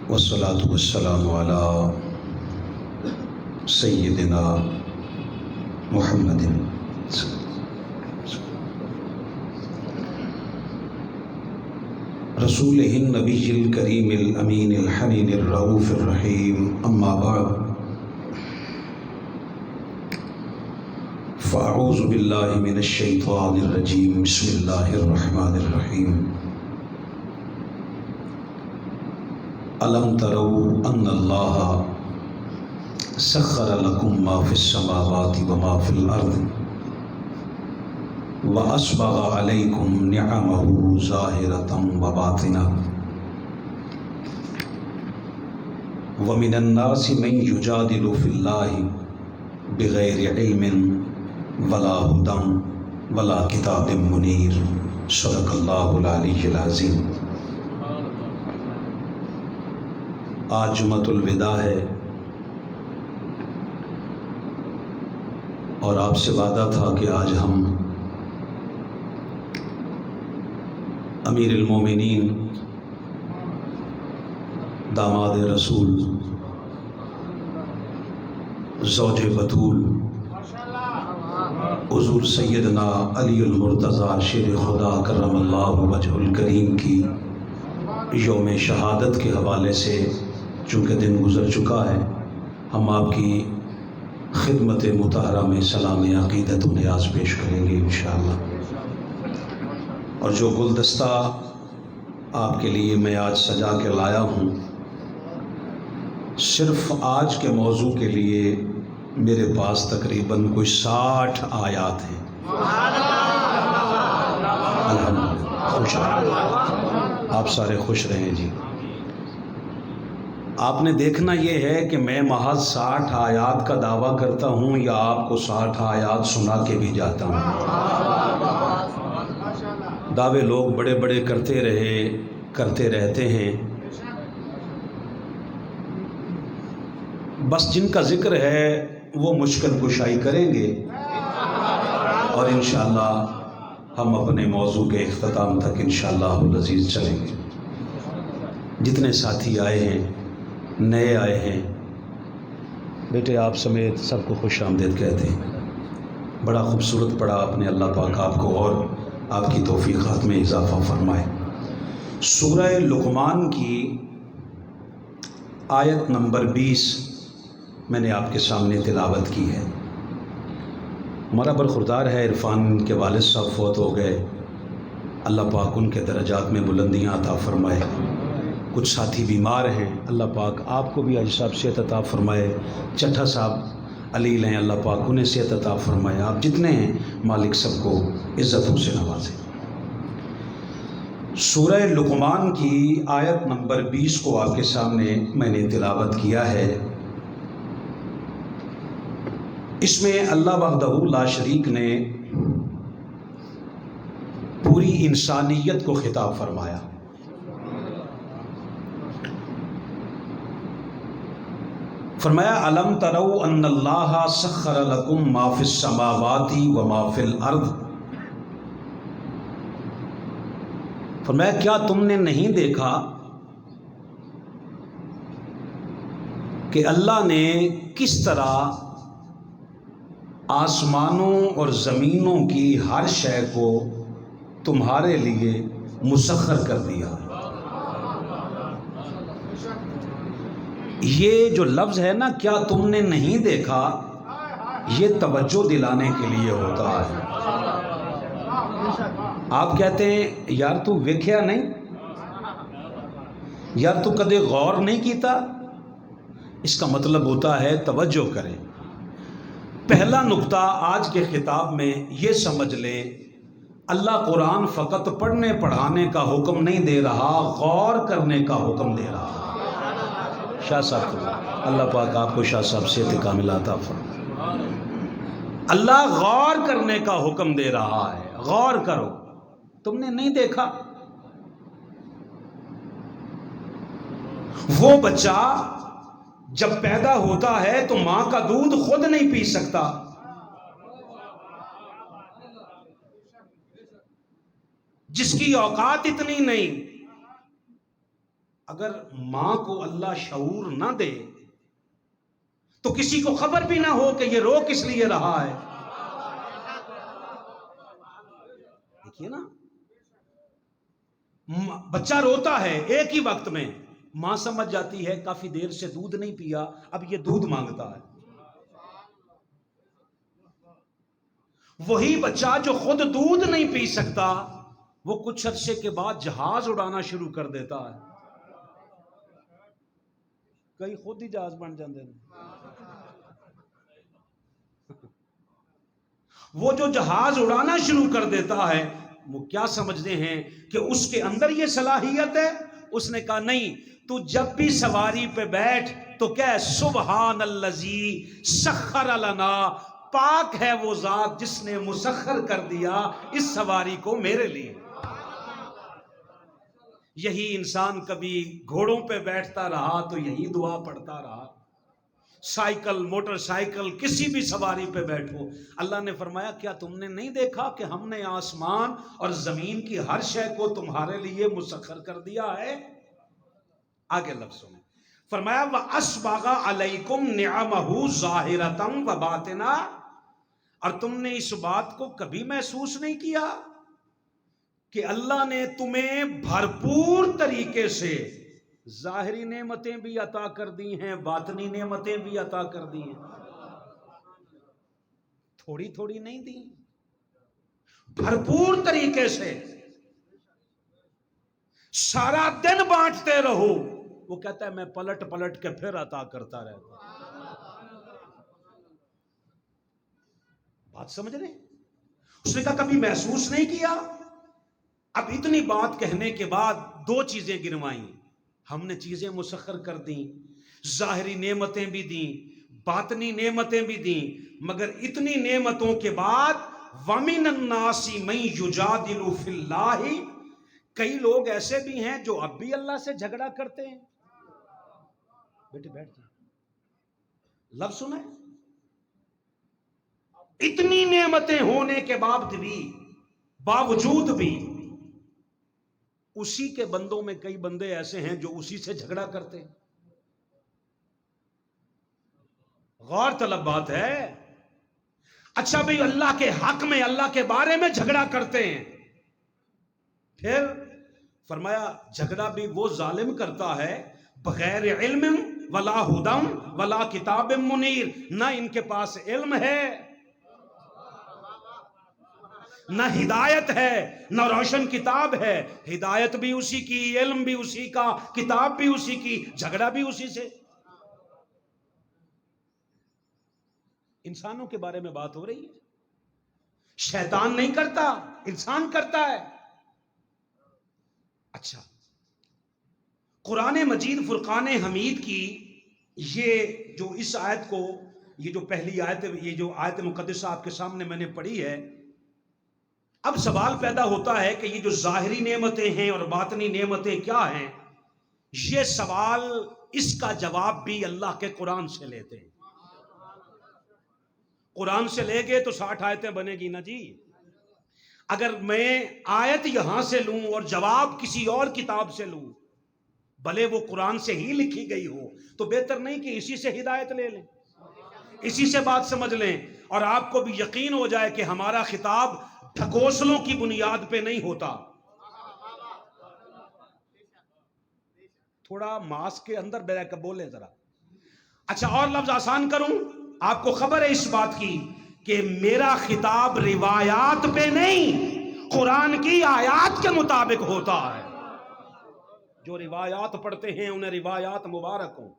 والصلاة والسلام على سيدنا محمد رسوله النبي الكريم الأمين الحنين الرؤوف الرحيم. أما بعد، فأعوذ بالله من الشيطان الرجيم. بسم الله الرحمن الرحيم. ألم تروا أن الله سخر لكم ما في السماوات وما في الأرض وأسبغ عليكم نعمه ظاهرة وباطنة ومن الناس من يجادل في الله بغير علم ولا هدى ولا كتاب منير. صدق الله العلي العظيم. آج جمعۃ الوداع ہے اور آپ سے وعدہ تھا کہ آج ہم امیر المومنین داماد رسول زوج بطول حضور سیدنا علی المرتضیٰ شیر خدا کرم اللہ وجہ الکریم کی یوم شہادت کے حوالے سے، چونکہ دن گزر چکا ہے، ہم آپ کی خدمت مطہرہ میں سلام عقیدت و نیاز پیش کریں گے انشاءاللہ. اور جو گلدستہ آپ کے لیے میں آج سجا کے لایا ہوں، صرف آج کے موضوع کے لیے میرے پاس تقریباً کوئی 60 آیات ہیں. الحمدللہ، خوش رہیں، آپ سارے خوش رہیں. جی، آپ نے دیکھنا یہ ہے کہ میں محض 60 آیات کا دعویٰ کرتا ہوں یا آپ کو 60 آیات سنا کے بھی جاتا ہوں. دعوے لوگ بڑے بڑے کرتے رہتے ہیں، بس جن کا ذکر ہے وہ مشکل کشائی کریں گے اور انشاءاللہ ہم اپنے موضوع کے اختتام تک انشاءاللہ العزیز چلیں گے. جتنے ساتھی آئے ہیں، نئے آئے ہیں، بیٹے آپ سمیت سب کو خوش آمدید کہتے ہیں. بڑا خوبصورت پڑھا آپ نے، اللہ پاک آپ کو اور آپ کی توفیقات میں اضافہ فرمائے. سورہ لقمان کی آیت نمبر 20 میں نے آپ کے سامنے تلاوت کی ہے. ہمارا برخوردار ہے عرفان کے والد صاحب فوت ہو گئے، اللہ پاک ان کے درجات میں بلندیاں عطا فرمائے. کچھ ساتھی بیمار ہیں، اللہ پاک آپ کو بھی حاجی صاحب صحت عطا فرمائے. چٹھا صاحب علیل ہیں، اللہ پاک انہیں صحت عطا فرمائے. آپ جتنے ہیں مالک سب کو عزتوں سے نوازے. سورہ لقمان کی آیت نمبر 20 کو آپ کے سامنے میں نے تلاوت کیا ہے. اس میں اللہ وحدہ لا شریک نے پوری انسانیت کو خطاب فرمایا. فرمایا الم تروا ان اللہ سخر لکم ما فی السماوات و ما فی الارض. فرمایا کیا تم نے نہیں دیکھا کہ اللہ نے کس طرح آسمانوں اور زمینوں کی ہر شے کو تمہارے لیے مسخر کر دیا. یہ جو لفظ ہے نا، کیا تم نے نہیں دیکھا، یہ توجہ دلانے کے لیے ہوتا ہے. آپ کہتے ہیں یار تو ویکھیا نہیں، یار تو کدے غور نہیں کیتا. اس کا مطلب ہوتا ہے توجہ کریں. پہلا نقطہ آج کے خطاب میں یہ سمجھ لے، اللہ قرآن فقط پڑھنے پڑھانے کا حکم نہیں دے رہا، غور کرنے کا حکم دے رہا. شاہ صاحب، اللہ پاک آپ کو شاہ صاحب سے کامل عطا فرمائے. اللہ غور کرنے کا حکم دے رہا ہے، غور کرو. تم نے نہیں دیکھا وہ بچہ جب پیدا ہوتا ہے تو ماں کا دودھ خود نہیں پی سکتا، جس کی اوقات اتنی نہیں، اگر ماں کو اللہ شعور نہ دے تو کسی کو خبر بھی نہ ہو کہ یہ رو کس لیے رہا ہے. دیکھیے نا، بچہ روتا ہے ایک ہی وقت میں، ماں سمجھ جاتی ہے کافی دیر سے دودھ نہیں پیا، اب یہ دودھ مانگتا ہے. وہی بچہ جو خود دودھ نہیں پی سکتا وہ کچھ عرصے کے بعد جہاز اڑانا شروع کر دیتا ہے. کئی خود ہی جہاز بن جاندے ہیں. وہ جو جہاز اڑانا شروع کر دیتا ہے وہ کیا سمجھتے ہیں کہ اس کے اندر یہ صلاحیت ہے؟ اس نے کہا نہیں، تو جب بھی سواری پہ بیٹھ تو کیا سبحان الذی سخر لنا، پاک ہے وہ ذات جس نے مسخر کر دیا اس سواری کو میرے لیے. یہی انسان کبھی گھوڑوں پہ بیٹھتا رہا تو یہی دعا پڑھتا رہا. سائیکل، موٹر سائیکل، کسی بھی سواری پہ بیٹھو، اللہ نے فرمایا کیا تم نے نہیں دیکھا کہ ہم نے آسمان اور زمین کی ہر شے کو تمہارے لیے مسخر کر دیا ہے؟ آگے لفظوں میں فرمایا وَأَسْبَغَ عَلَيْكُمْ نِعَمَهُ ظَاهِرَةً وَبَاطِنًا، اور تم نے اس بات کو کبھی محسوس نہیں کیا کہ اللہ نے تمہیں بھرپور طریقے سے ظاہری نعمتیں بھی عطا کر دی ہیں، باطنی نعمتیں بھی عطا کر دی ہیں. تھوڑی تھوڑی نہیں دی، بھرپور طریقے سے. سارا دن بانٹتے رہو، وہ کہتا ہے میں پلٹ پلٹ کے پھر عطا کرتا رہتا. بات سمجھ رہے؟ اس نے کہا کبھی محسوس نہیں کیا؟ اب اتنی بات کہنے کے بعد دو چیزیں گنوائیں. ہم نے چیزیں مسخر کر دیں، ظاہری نعمتیں بھی دیں، باطنی نعمتیں بھی دیں، مگر اتنی نعمتوں کے بعد وَمِنَ النَّاسِ مَن يُجَادِلُ فِي اللَّهِ، کئی لوگ ایسے بھی ہیں جو اب بھی اللہ سے جھگڑا کرتے ہیں. بیٹے بیٹھ جائیں، لفظ سنیں. اتنی نعمتیں ہونے کے باوجود بھی اسی کے بندوں میں کئی بندے ایسے ہیں جو اسی سے جھگڑا کرتے ہیں. غور طلب بات ہے. اچھا بھئی اللہ کے حق میں، اللہ کے بارے میں جھگڑا کرتے ہیں، پھر فرمایا جھگڑا بھی وہ ظالم کرتا ہے بغیر علم ولا ہدم ولا کتاب منیر، نہ ان کے پاس علم ہے نہ ہدایت ہے نہ روشن کتاب ہے. ہدایت بھی اسی کی، علم بھی اسی کا، کتاب بھی اسی کی، جھگڑا بھی اسی سے. انسانوں کے بارے میں بات ہو رہی ہے. شیطان نہیں کرتا، انسان کرتا ہے. اچھا، قرآن مجید فرقان حمید کی یہ جو اس آیت کو، یہ جو پہلی آیت، یہ جو آیت مقدسہ آپ کے سامنے میں نے پڑھی ہے، اب سوال پیدا ہوتا ہے کہ یہ جو ظاہری نعمتیں ہیں اور باطنی نعمتیں کیا ہیں؟ یہ سوال، اس کا جواب بھی اللہ کے قرآن سے لیتے ہیں. قرآن سے لے گے تو 60 آیتیں بنے گی نا جی. اگر میں آیت یہاں سے لوں اور جواب کسی اور کتاب سے لوں، بھلے وہ قرآن سے ہی لکھی گئی ہو، تو بہتر نہیں کہ اسی سے ہدایت لے لیں، اسی سے بات سمجھ لیں، اور آپ کو بھی یقین ہو جائے کہ ہمارا خطاب ڈھکوسلوں کی بنیاد پہ نہیں ہوتا. تھوڑا ماسک کے اندر بیٹھ کر بولیں ذرا. اچھا، اور لفظ آسان کروں، آپ کو خبر ہے اس بات کی کہ میرا خطاب روایات پہ نہیں، قرآن کی آیات کے مطابق ہوتا ہے. جو روایات پڑھتے ہیں انہیں روایات مبارک ہوں.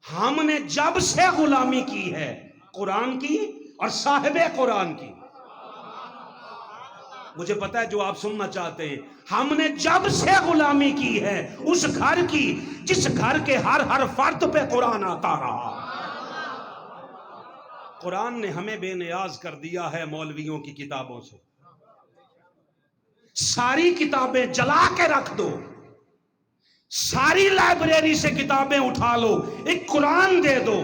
ہم نے جب سے غلامی کی ہے قرآن کی اور صاحب قرآن کی، مجھے پتا ہے جو آپ سننا چاہتے ہیں، ہم نے جب سے غلامی کی ہے اس گھر کی جس گھر کے ہر فرد پہ قرآن آتا رہا. قرآن نے ہمیں بے نیاز کر دیا ہے مولویوں کی کتابوں سے. ساری کتابیں جلا کے رکھ دو، ساری لائبریری سے کتابیں اٹھا لو، ایک قرآن دے دو.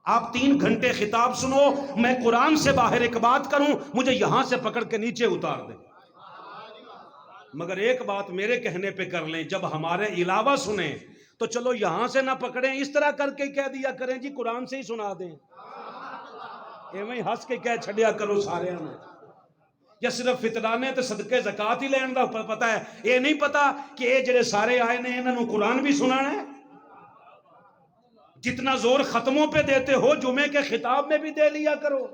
آپ 3 گھنٹے خطاب سنو، میں قرآن سے باہر ایک بات کروں، مجھے یہاں سے پکڑ کے نیچے اتار دیں. مگر ایک بات میرے کہنے پہ کر لیں، جب ہمارے علاوہ سنیں تو چلو یہاں سے نہ پکڑیں، اس طرح کر کے کہہ دیا کریں جی قرآن سے ہی سنا دیں، ایویں ہنس کے کہہ چھڑیا کرو سارے ہمیں، یا صرف فطرانے تے صدقے زکات ہی لین دا پتہ ہے، یہ نہیں پتا کہ یہ جڑے سارے آئے نے انہاں نوں قرآن بھی سنانا ہے؟ جتنا زور ختموں پہ دیتے ہو جمعے کے خطاب میں بھی دے لیا کرو۔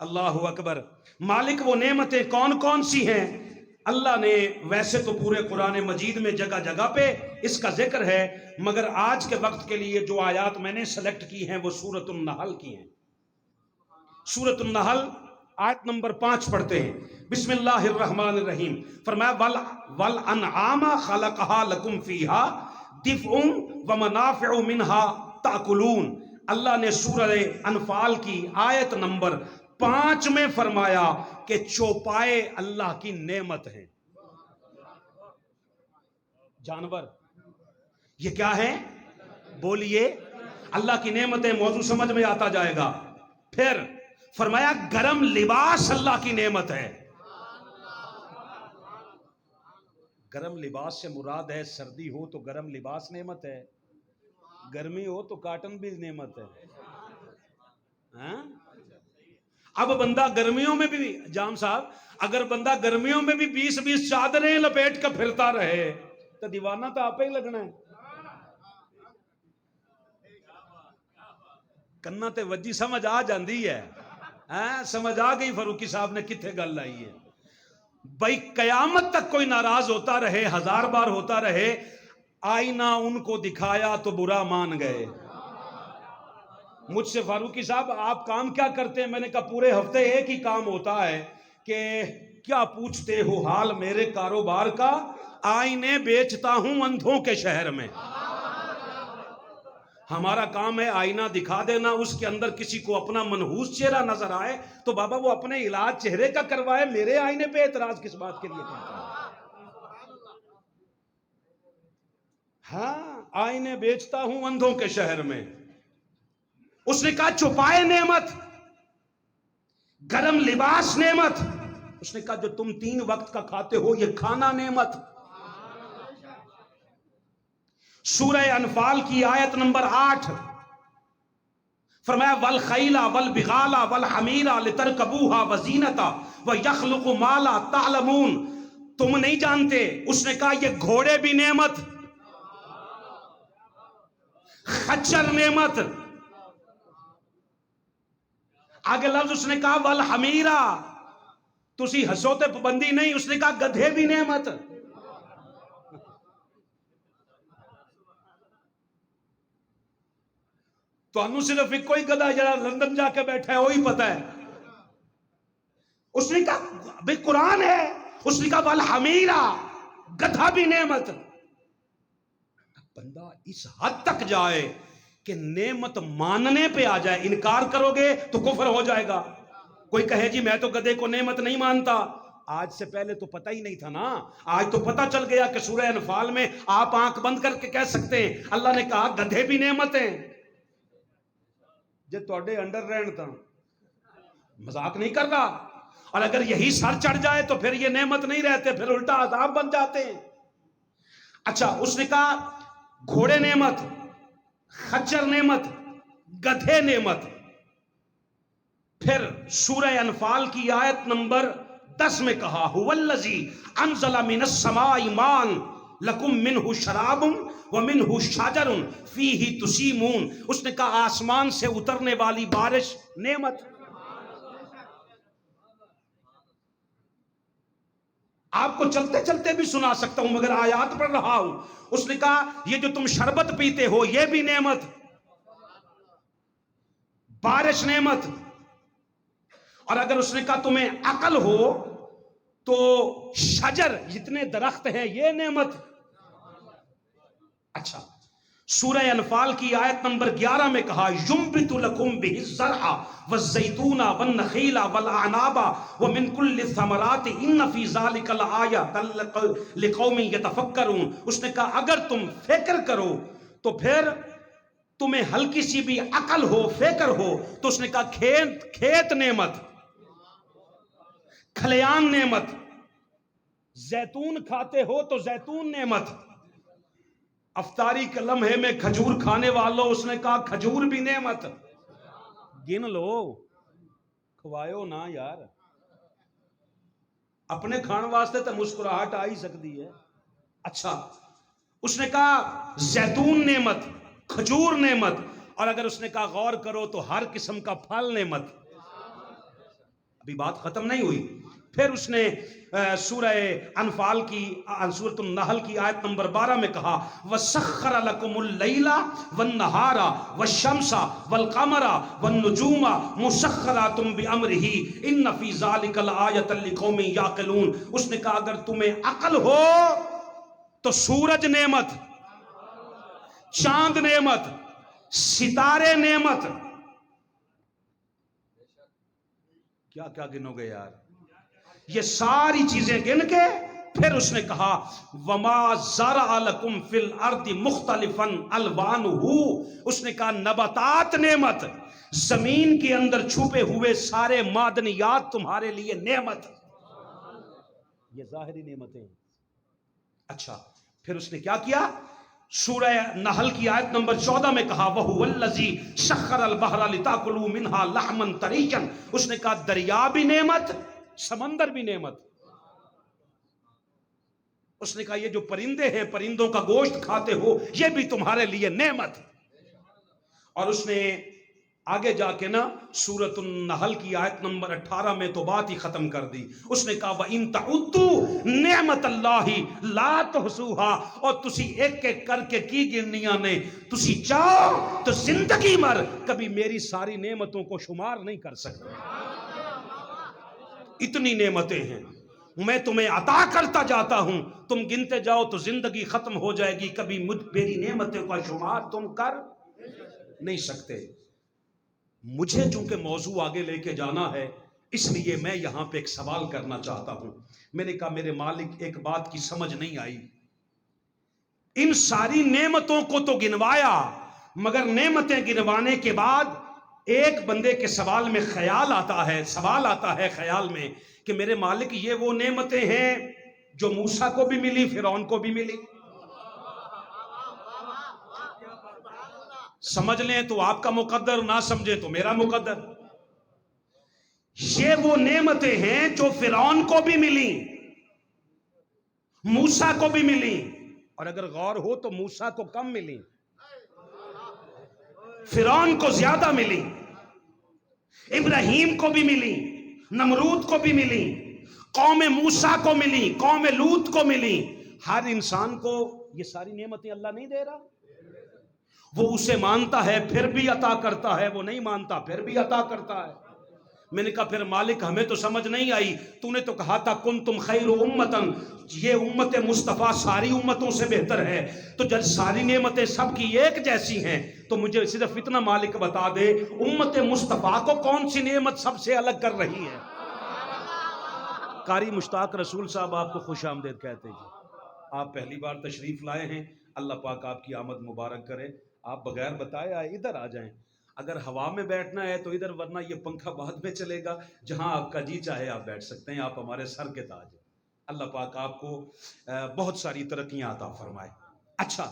اللہ اکبر۔ مالک وہ نعمتیں کون کون سی ہیں؟ اللہ نے ویسے تو پورے قرآن مجید میں جگہ جگہ پہ اس کا ذکر ہے، مگر آج کے وقت کے لیے جو آیات میں نے سلیکٹ کی ہیں وہ سورۃ النحل کی ہیں۔ سورۃ النحل آیت نمبر 5 پڑھتے ہیں۔ بسم اللہ الرحمن الرحیم۔ فرمایا وَالْأَنْعَامَ خَلَقَهَا لَكُمْ فِيهَا دِفْعٌ وَمَنَافِعُ مِنْهَا تَأْكُلُونَ۔ اللہ نے سورہ انفال کی آیت نمبر 5 میں فرمایا کہ چوپائے اللہ کی نعمت ہیں۔ جانور یہ کیا ہے؟ بولیے، اللہ کی نعمتیں، موضوع سمجھ میں آتا جائے گا۔ پھر فرمایا گرم لباس اللہ کی نعمت ہے۔ گرم لباس سے مراد ہے سردی ہو تو گرم لباس نعمت ہے، گرمی ہو تو کاٹن بھی نعمت ہے۔ ہاں؟ اب بندہ گرمیوں میں بھی، جام صاحب، اگر بندہ گرمیوں میں بھی 20 چادریں لپیٹ کر پھرتا رہے تو دیوانہ تو آپ ہی لگنا ہے۔ کنا تے وجی سمجھ آ جاندی ہے، سمجھ آ گئی فاروقی صاحب نے کتنے گل لائی ہے۔ بھائی قیامت تک کوئی ناراض ہوتا رہے، 1000 بار ہوتا رہے، آئینہ ان کو دکھایا تو برا مان گئے۔ مجھ سے فاروقی صاحب آپ کام کیا کرتے ہیں؟ میں نے کہا پورے ہفتے ایک ہی کام ہوتا ہے کہ کیا پوچھتے ہو حال میرے کاروبار کا، آئینے بیچتا ہوں اندھوں کے شہر میں۔ ہمارا کام ہے آئینہ دکھا دینا، اس کے اندر کسی کو اپنا منحوس چہرہ نظر آئے تو بابا وہ اپنے علاج چہرے کا کروائے، میرے آئینے پہ اعتراض کس بات کے لیے کرتا ہے؟ ہاں، آئینے بیچتا ہوں اندھوں کے شہر میں۔ اس نے کہا چھپائے نعمت، گرم لباس نعمت۔ اس نے کہا جو تم 3 وقت کا کھاتے ہو یہ کھانا نعمت۔ سورہ انفال کی آیت نمبر 8 فرمایا والخیل والبغال والحمیر لترکبوها وزینة ویخلق ما لا تعلمون۔ تم نہیں جانتے، اس نے کہا یہ گھوڑے بھی نعمت، خچر نعمت، آگے لفظ اس نے کہا والحمیرہ، تسی ہسو تے پابندی نہیں، اس نے کہا گدھے بھی نعمت۔ تو انہوں صرف ایک کوئی گدھا جڑا لندن جا کے بیٹھا ہے وہی پتہ ہے۔ اس نے کہا بھئی قرآن ہے، اس نے کہا والحمیرہ، گدھا بھی نعمت۔ بندہ اس حد تک جائے کہ نعمت ماننے پہ آ جائے، انکار کرو گے تو کفر ہو جائے گا۔ کوئی کہے جی میں تو گدھے کو نعمت نہیں مانتا، آج سے پہلے تو پتہ ہی نہیں تھا نا، آج تو پتہ چل گیا کہ سورہ انفال میں آپ آنکھ بند کر کے کہہ سکتے ہیں اللہ نے کہا گدھے بھی نعمت ہیں۔ جے توڑے انڈر رہن تھا، مذاق نہیں کر رہا، اور اگر یہی سر چڑھ جائے تو پھر یہ نعمت نہیں رہتے، پھر الٹا عذاب بن جاتے ہیں۔ اچھا، اس نے کہا گھوڑے نعمت، خچر نعمت، گدھے نعمت۔ پھر سورہ انفال کی آیت نمبر 10 میں کہا هو الذی انزل من السماء ماء لکم منہ شراب ومنہ شجر فیہ تسیمون۔ اس نے کہا آسمان سے اترنے والی بارش نعمت۔ آپ کو چلتے چلتے بھی سنا سکتا ہوں مگر آیات پڑھ رہا ہوں۔ اس نے کہا یہ جو تم شربت پیتے ہو یہ بھی نعمت، بارش نعمت۔ اور اگر اس نے کہا تمہیں عقل ہو تو شجر جتنے درخت ہیں یہ نعمت۔ اچھا، سورہ انفال کی آیت نمبر 11 میں کہا یُنبِتُ لَكُمْ بِهِ الزَّرْعَ وَالزَّيْتُونَ وَالنَّخِيلَ وَالْأَعْنَابَ وَمِن كُلِّ الثَّمَرَاتِ إِنَّ فِي ذَلِكَ لَآيَةً لِقَوْمٍ يَتَفَكَّرُونَ۔ اس نے کہا اگر تم فکر کرو تو پھر تمہیں ہلکی سی بھی عقل ہو، فکر ہو، تو اس نے کہا کھیت نعمت، کھلیان نعمت، زیتون کھاتے ہو تو زیتون نعمت، افطاری کے لمحے میں کھجور کھانے والوں، اس نے کہا کھجور بھی نعمت، گن لو، کھوایو نا یار، اپنے کھان واسطے تو مسکراہٹ آ ہی سکتی ہے۔ اچھا، اس نے کہا زیتون نعمت، کھجور نعمت، اور اگر اس نے کہا غور کرو تو ہر قسم کا پھل نعمت۔ ابھی بات ختم نہیں ہوئی، پھر اس نے سورہ انفال کی، سورۃ النحل کی آیت نمبر 12 میں کہا وَسَخَّرَ لَكُمُ اللَّيْلَ وَالنَّهَارَ وَالشَّمْسَ وَالْقَمَرَ وَالنُّجُومَ مُسَخَّرَاتٌ بِأَمْرِهِ إِنَّ فِي ذَلِكَ لَآيَةً لِقَوْمٍ يَعْقِلُونَ۔ اس نے کہا اگر تمہیں عقل ہو تو سورج نعمت، چاند نعمت، ستارے نعمت، کیا کیا گنو گے یار، یہ ساری چیزیں گن کے پھر اس نے کہا وَمَا زَرَعَ لَكُمْ فِي الْأَرْضِ مُخْتَلِفًا أَلْوَانُهُ، اس نے کہا نباتات نعمت، زمین کے اندر چھپے ہوئے سارے معدنیات تمہارے لیے نعمت، یہ ظاہری نعمتیں ہیں۔ اچھا، پھر اس نے کیا کیا؟ سورہ نحل کی آیت نمبر 14 میں کہا وَهُوَ الَّذِي سَخَّرَ الْبَحْرَ لِتَأْكُلُوا مِنْهَا لَحْمًا طَرِيًّا، اس نے کہا دریا بھی نعمت، سمندر بھی نعمت۔ اس نے کہا یہ جو پرندے ہیں، پرندوں کا گوشت کھاتے ہو، یہ بھی تمہارے لیے نعمت۔ اور اس نے آگے جا کے نا سورۃ النحل کی آیت نمبر 18 میں تو بات ہی ختم کر دی۔ اس نے کہا وَإِن تَعُدُّوا نِعْمَتَ اللَّهِ لَا تُحْصُوهَا، اور تسی ایک ایک کر کے کی گننیاں نے، تسی چاہو تو زندگی مر کبھی میری ساری نعمتوں کو شمار نہیں کر سکتے، اتنی نعمتیں ہیں، میں تمہیں عطا کرتا جاتا ہوں، تم گنتے جاؤ تو زندگی ختم ہو جائے گی، کبھی میری نعمتوں کا شمار تم کر نہیں سکتے۔ مجھے چونکہ موضوع آگے لے کے جانا ہے، اس لیے میں یہاں پہ ایک سوال کرنا چاہتا ہوں۔ میں نے کہا میرے مالک ایک بات کی سمجھ نہیں آئی، ان ساری نعمتوں کو تو گنوایا، مگر نعمتیں گنوانے کے بعد ایک بندے کے سوال میں خیال آتا ہے، سوال آتا ہے خیال میں کہ میرے مالک یہ وہ نعمتیں ہیں جو موسیٰ کو بھی ملی، فرعون کو بھی ملی، سمجھ لیں تو آپ کا مقدر، نہ سمجھیں تو میرا مقدر۔ یہ وہ نعمتیں ہیں جو فرعون کو بھی ملی، موسیٰ کو بھی ملی، اور اگر غور ہو تو موسیٰ کو کم ملی، فرعون کو زیادہ ملی، ابراہیم کو بھی ملی، نمرود کو بھی ملی، قوم موسیٰ کو ملی، قوم لوط کو ملی۔ ہر انسان کو یہ ساری نعمتیں اللہ نہیں دے رہا؟ وہ اسے مانتا ہے پھر بھی عطا کرتا ہے، وہ نہیں مانتا پھر بھی عطا کرتا ہے۔ میں نے کہا پھر مالک ہمیں تو سمجھ نہیں آئی، تو نے تو کہا تھا کنتم خیر امتن، یہ امت مصطفیٰ ساری امتوں سے بہتر ہے، تو جب ساری نعمتیں سب کی ایک جیسی ہیں تو مجھے صرف اتنا مالک بتا دے امت مصطفیٰ کو کون سی نعمت سب سے الگ کر رہی ہے؟ قاری مشتاق رسول صاحب آپ کو خوش آمدید کہتے ہیں جی، آپ پہلی بار تشریف لائے ہیں، اللہ پاک آپ کی آمد مبارک کرے۔ آپ بغیر بتائے آئے ادھر آ جائیں، اگر ہوا میں بیٹھنا ہے تو ادھر، ورنہ یہ پنکھا بعد میں چلے گا، جہاں آپ کا جی چاہے آپ بیٹھ سکتے ہیں، آپ ہمارے سر کے تاج ہیں۔ اللہ پاک آپ کو بہت ساری ترقیاں عطا فرمائے۔ اچھا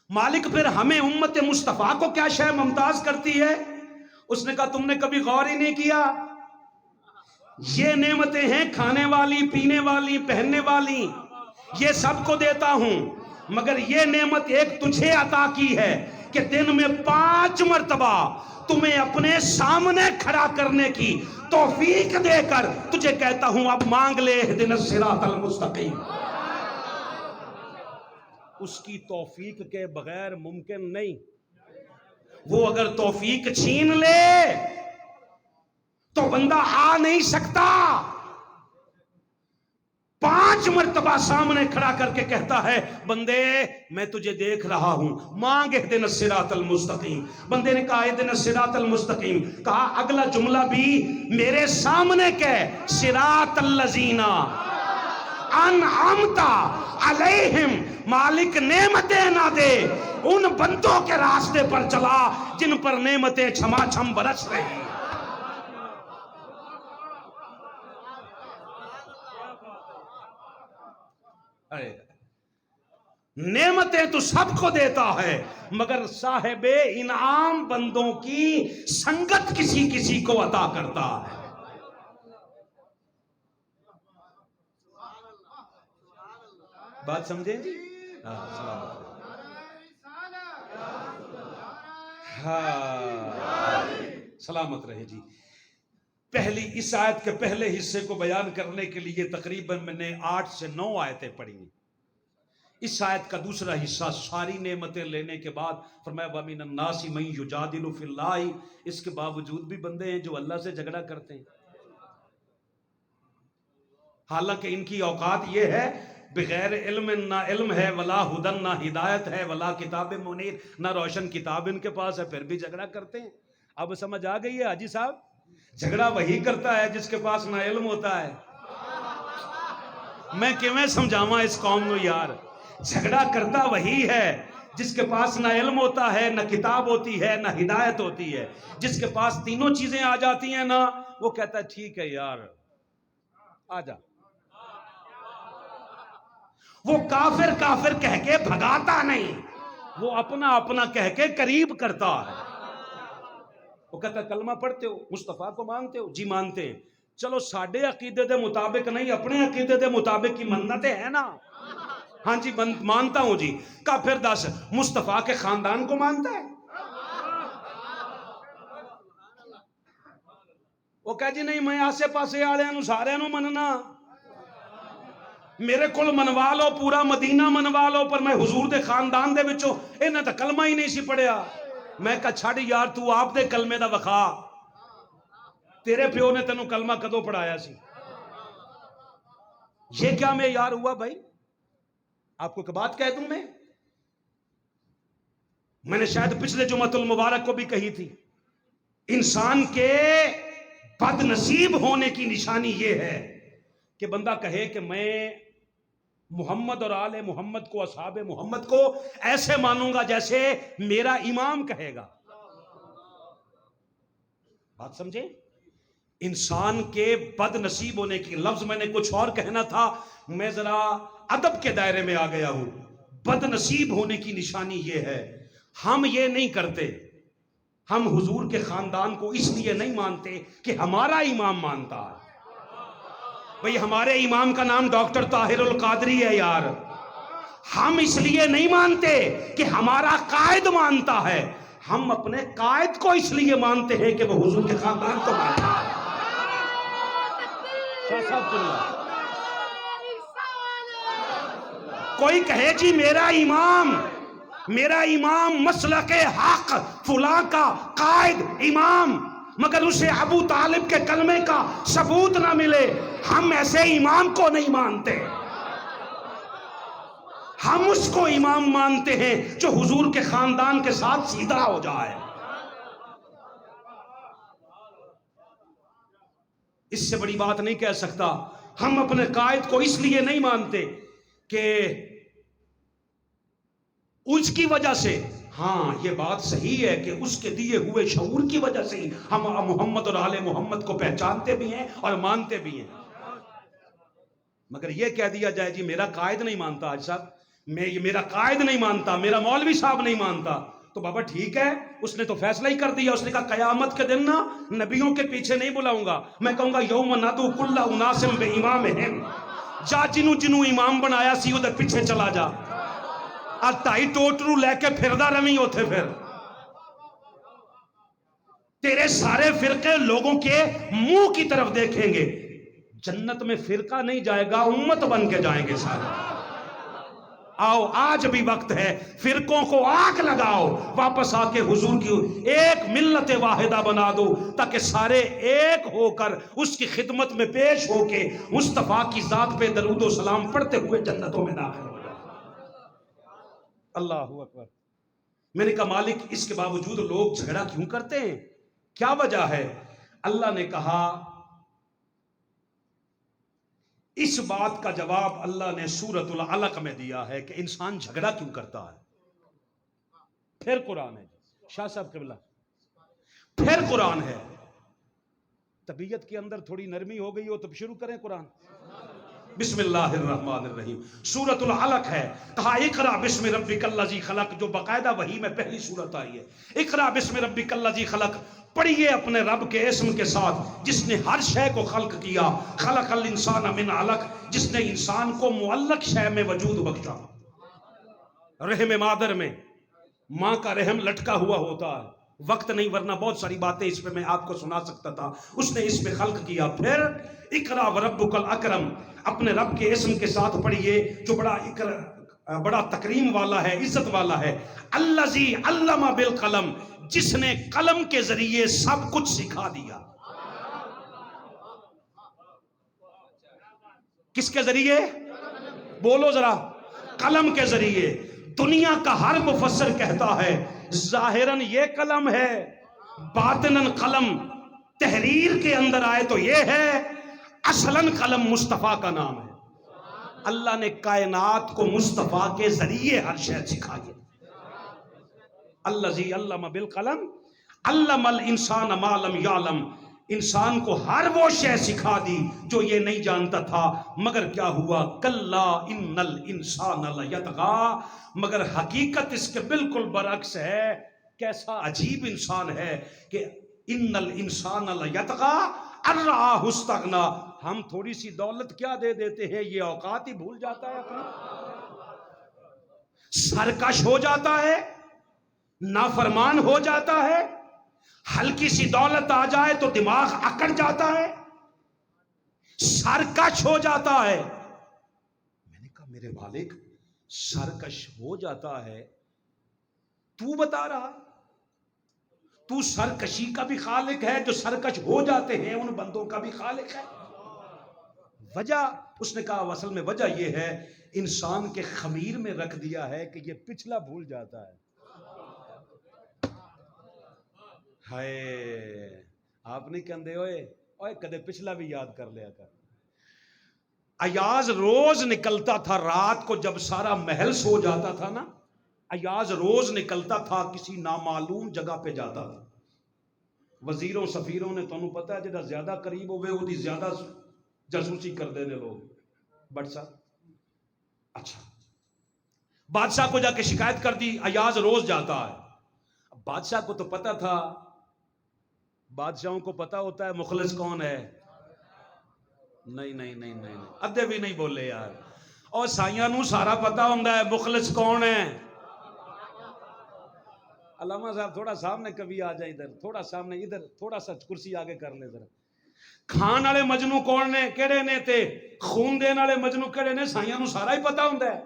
مالک پھر ہمیں امت مصطفیٰ کو کیا شے ممتاز کرتی ہے؟ اس نے کہا تم نے کبھی غور ہی نہیں کیا، یہ نعمتیں ہیں کھانے والی، پینے والی، پہننے والی، یہ سب کو دیتا ہوں، مگر یہ نعمت ایک تجھے عطا کی ہے کہ دن میں 5 مرتبہ تمہیں اپنے سامنے کھڑا کرنے کی توفیق دے کر تجھے کہتا ہوں اب مانگ لے اہدنا الصراط المستقیم۔ اس کی توفیق کے بغیر ممکن نہیں، وہ اگر توفیق چھین لے تو بندہ آ نہیں سکتا۔ 5 مرتبہ سامنے کھڑا کر کے کہتا ہے بندے میں تجھے دیکھ رہا ہوں، مانگ اہدنا الصراط المستقیم۔ بندے نے کہا اہدنا الصراط المستقیم، کہا اگلا جملہ بھی میرے سامنے کہہ صراط الذین انعمت علیہم، مالک نعمتیں نہ دے، ان بندوں کے راستے پر چلا جن پر نعمتیں چھما چھم برس رہی ہیں۔ ارے نعمتیں تو سب کو دیتا ہے مگر صاحب انعام بندوں کی سنگت کسی کسی کو عطا کرتا ہے. بات سمجھیں جی؟ سلامت رہے جی. پہلی اس آیت کے پہلے حصے کو بیان کرنے کے لیے تقریباً میں نے 8 سے 9 آیتیں پڑھی ہیں. اس آیت کا دوسرا حصہ ساری نعمتیں لینے کے بعد فرمایا وَمِنَ النَّاسِ مَن يُجَادِلُ فِي اللَّهِ. اس کے باوجود بھی بندے ہیں جو اللہ سے جھگڑا کرتے ہیں، حالانکہ ان کی اوقات یہ ہے بغیر علم، نہ علم ہے ولا ہدن، نہ ہدایت ہے ولا کتاب منیر، نہ روشن کتاب ان کے پاس ہے، پھر بھی جھگڑا کرتے ہیں. اب سمجھ آ گئی ہے حاجی صاحب؟ جھگڑا وہی کرتا ہے جس کے پاس نہ علم ہوتا ہے. میں کیویں سمجھاواں اس قوم نو یار، جھگڑا کرتا وہی ہے جس کے پاس نہ علم ہوتا ہے، نہ کتاب ہوتی ہے، نہ ہدایت ہوتی ہے. جس کے پاس تینوں چیزیں آ جاتی ہیں نا، وہ کہتا ہے ٹھیک ہے یار آ جا. وہ کافر کافر کہہ کے بھگاتا نہیں، وہ اپنا اپنا کہہ کے قریب کرتا ہے. وہ کہتا ہے کلمہ پڑھتے ہو، مصطفیٰ کو مانتے ہو؟ جی مانتے ہیں. چلو ساڈے عقیدے دے مطابق نہیں، اپنے عقیدے دے مطابق کی منتیں ہیں نا. ہاں جی مانتا ہوں جی. کا پھر دس مصطفیٰ کے خاندان کو مانتا ہے؟ وہ کہہ جی نہیں میں آسے پاسے آلیاں سارے نو مننا، میرے کول منوا لو پورا مدینہ منوا لو، پر میں حضور دے خاندان دے وچوں انہاں تے کلمہ ہی نہیں سی پڑھیا. میں کہا چھڑ یار تو آپ دے کلمے دا وخا، تیرے پیو نے تینوں کلمہ کدو پڑھایا سی؟ یہ کیا میں یار ہوا بھائی؟ آپ کو ایک بات کہہ دوں، میں نے شاید پچھلے جمعۃ المبارک کو بھی کہی تھی، انسان کے بد نصیب ہونے کی نشانی یہ ہے کہ بندہ کہے کہ میں محمد اور آل محمد کو، اصحاب محمد کو ایسے مانوں گا جیسے میرا امام کہے گا. بات سمجھے؟ انسان کے بد نصیب ہونے کی لفظ میں نے کچھ اور کہنا تھا، میں ذرا ادب کے دائرے میں آ گیا ہوں. بد نصیب ہونے کی نشانی یہ ہے، ہم یہ نہیں کرتے، ہم حضور کے خاندان کو اس لیے نہیں مانتے کہ ہمارا امام مانتا ہے. بھئی ہمارے امام کا نام ڈاکٹر طاہر القادری ہے یار. ہم اس لیے نہیں مانتے کہ ہمارا قائد مانتا ہے، ہم اپنے قائد کو اس لیے مانتے ہیں کہ وہ حضور کے خاندان کو مانتا ہے. کوئی کہے جی میرا امام مسلک حق فلاں کا قائد امام، مگر اسے ابو طالب کے کلمے کا ثبوت نہ ملے، ہم ایسے امام کو نہیں مانتے. ہم اس کو امام مانتے ہیں جو حضور کے خاندان کے ساتھ سیدھا ہو جائے. اس سے بڑی بات نہیں کہہ سکتا. ہم اپنے قائد کو اس لیے نہیں مانتے کہ اس کی وجہ سے، ہاں یہ بات صحیح ہے کہ اس کے دیے ہوئے شعور کی وجہ سے ہم محمد اور آل محمد کو پہچانتے بھی ہیں اور مانتے بھی ہیں. مگر یہ کہہ دیا جائے جی میرا قائد نہیں مانتا، حاج صاحب میرا قائد نہیں مانتا، میرا مولوی صاحب نہیں مانتا، تو بابا ٹھیک ہے، اس نے تو فیصلہ ہی کر دیا. اس نے کہا قیامت کے دن نا نبیوں کے پیچھے نہیں بلاؤں گا، میں کہوں گا یوم ندعو کل اناس بامامہم، جا جنوں امام بنایا سی ادھر پیچھے چلا جا، ٹائی ٹوٹرو لے کے پھردا رویں ہوتے. پھر تیرے سارے فرقے لوگوں کے منہ کی طرف دیکھیں گے، جنت میں فرقہ نہیں جائے گا، امت بن کے جائیں گے سارے. آؤ آج بھی وقت ہے، فرقوں کو آگ لگاؤ، واپس آ کے حضور کی ایک ملت واحدہ بنا دو، تاکہ سارے ایک ہو کر اس کی خدمت میں پیش ہو کے مصطفیٰ کی ذات پہ درود و سلام پڑھتے ہوئے جنتوں میں داخل ہو جائے. اللہ اکبر. میں نے کہا مالک اس کے باوجود لوگ جھگڑا کیوں کرتے ہیں؟ کیا وجہ ہے؟ اللہ نے کہا اس بات کا جواب اللہ نے سورۃ العلق میں دیا ہے کہ انسان جھگڑا کیوں کرتا ہے. پھر قرآن ہے شاہ صاحب قبلہ، پھر قرآن ہے. طبیعت کے اندر تھوڑی نرمی ہو گئی ہو تو شروع کریں قرآن. بسم اللہ الرحمن الرحیم. سورۃ العلق ہے. کہا اقرا بسم ربک الذی خلق، جو باقاعدہ وحی میں پہلی سورت آئی ہے. اقرا بسم ربک الذی خلق، پڑھیے اپنے رب کے اسم کے ساتھ جس نے ہر شے کو خلق کیا. خلق الانسان من علق، جس نے انسان کو معلق شے میں وجود بخشا. رحم مادر میں ماں کا رحم لٹکا ہوا ہوتا ہے. وقت نہیں ورنہ بہت ساری باتیں اس پہ میں آپ کو سنا سکتا تھا. اس نے اس پہ خلق کیا. پھر اقرا وربک الاکرم، اپنے رب کے اسم کے ساتھ پڑھیے جو بڑا تکریم والا ہے، عزت والا ہے. الذی علم بالقلم، جس نے قلم کے ذریعے سب کچھ سکھا دیا. کس کے ذریعے؟ بولو ذرا. قلم کے ذریعے. دنیا کا ہر مفسر کہتا ہے ظاہراً یہ قلم ہے، باطناً قلم تحریر کے اندر آئے تو یہ ہے، اصلاً قلم مصطفیٰ کا نام ہے. اللہ نے کائنات کو مصطفیٰ کے ذریعے ہر شے سکھائی. الذی علم بالقلم علم الانسان ما لم یعلم، انسان کو ہر وہ شے سکھا دی جو یہ نہیں جانتا تھا. مگر کیا ہوا؟ کلا ان الانسان لیطغی، مگر حقیقت اس کے بالکل برعکس ہے. کیسا عجیب انسان ہے کہ ان الانسان لیطغی ان رآہ استغنی، ہم تھوڑی سی دولت کیا دے دیتے ہیں یہ اوقات ہی بھول جاتا ہے اپنا، سرکش ہو جاتا ہے، نافرمان ہو جاتا ہے. ہلکی سی دولت آ جائے تو دماغ اکڑ جاتا ہے، سرکش ہو جاتا ہے. میں نے کہا میرے مالک سرکش ہو جاتا ہے، تو بتا رہا تو سرکشی کا بھی خالق ہے، جو سرکش ہو جاتے ہیں ان بندوں کا بھی خالق ہے. وجہ اس نے کہا اصل میں وجہ یہ ہے انسان کے خمیر میں رکھ دیا ہے کہ یہ پچھلا بھول جاتا ہے. ہائے آپ نہیں کہندے اوئے کدے پچھلا بھی یاد کر لیا کر. ایاز روز نکلتا تھا رات کو، جب سارا محل سو جاتا تھا نا، ایاز روز نکلتا تھا کسی نامعلوم جگہ پہ جاتا تھا. وزیروں سفیروں نے تمہیں پتا ہے جہاں زیادہ قریب ہوئے وہ زیادہ جاسوسی کر دینے لوگ. بٹ صاحب اچھا بادشاہ کو جا کے شکایت کر دی ایاز روز جاتا ہے. بادشاہ کو تو پتا تھا، بادشاہوں کو پتا ہوتا ہے مخلص کون ہے. نہیں ادھے بھی نہیں بولے یار. اور سائیاں نو سارا پتا ہوتا ہے مخلص کون ہے. علامہ صاحب تھوڑا سامنے کبھی آ جائے ادھر، تھوڑا سامنے ادھر، تھوڑا سا کرسی آگے کر لے ذرا. کھان والے مجنو کون نے کہڑے نے تے خون دین والے مجنو کہڑے نے، سائیاں نو سارا ہی پتا ہوتا ہے.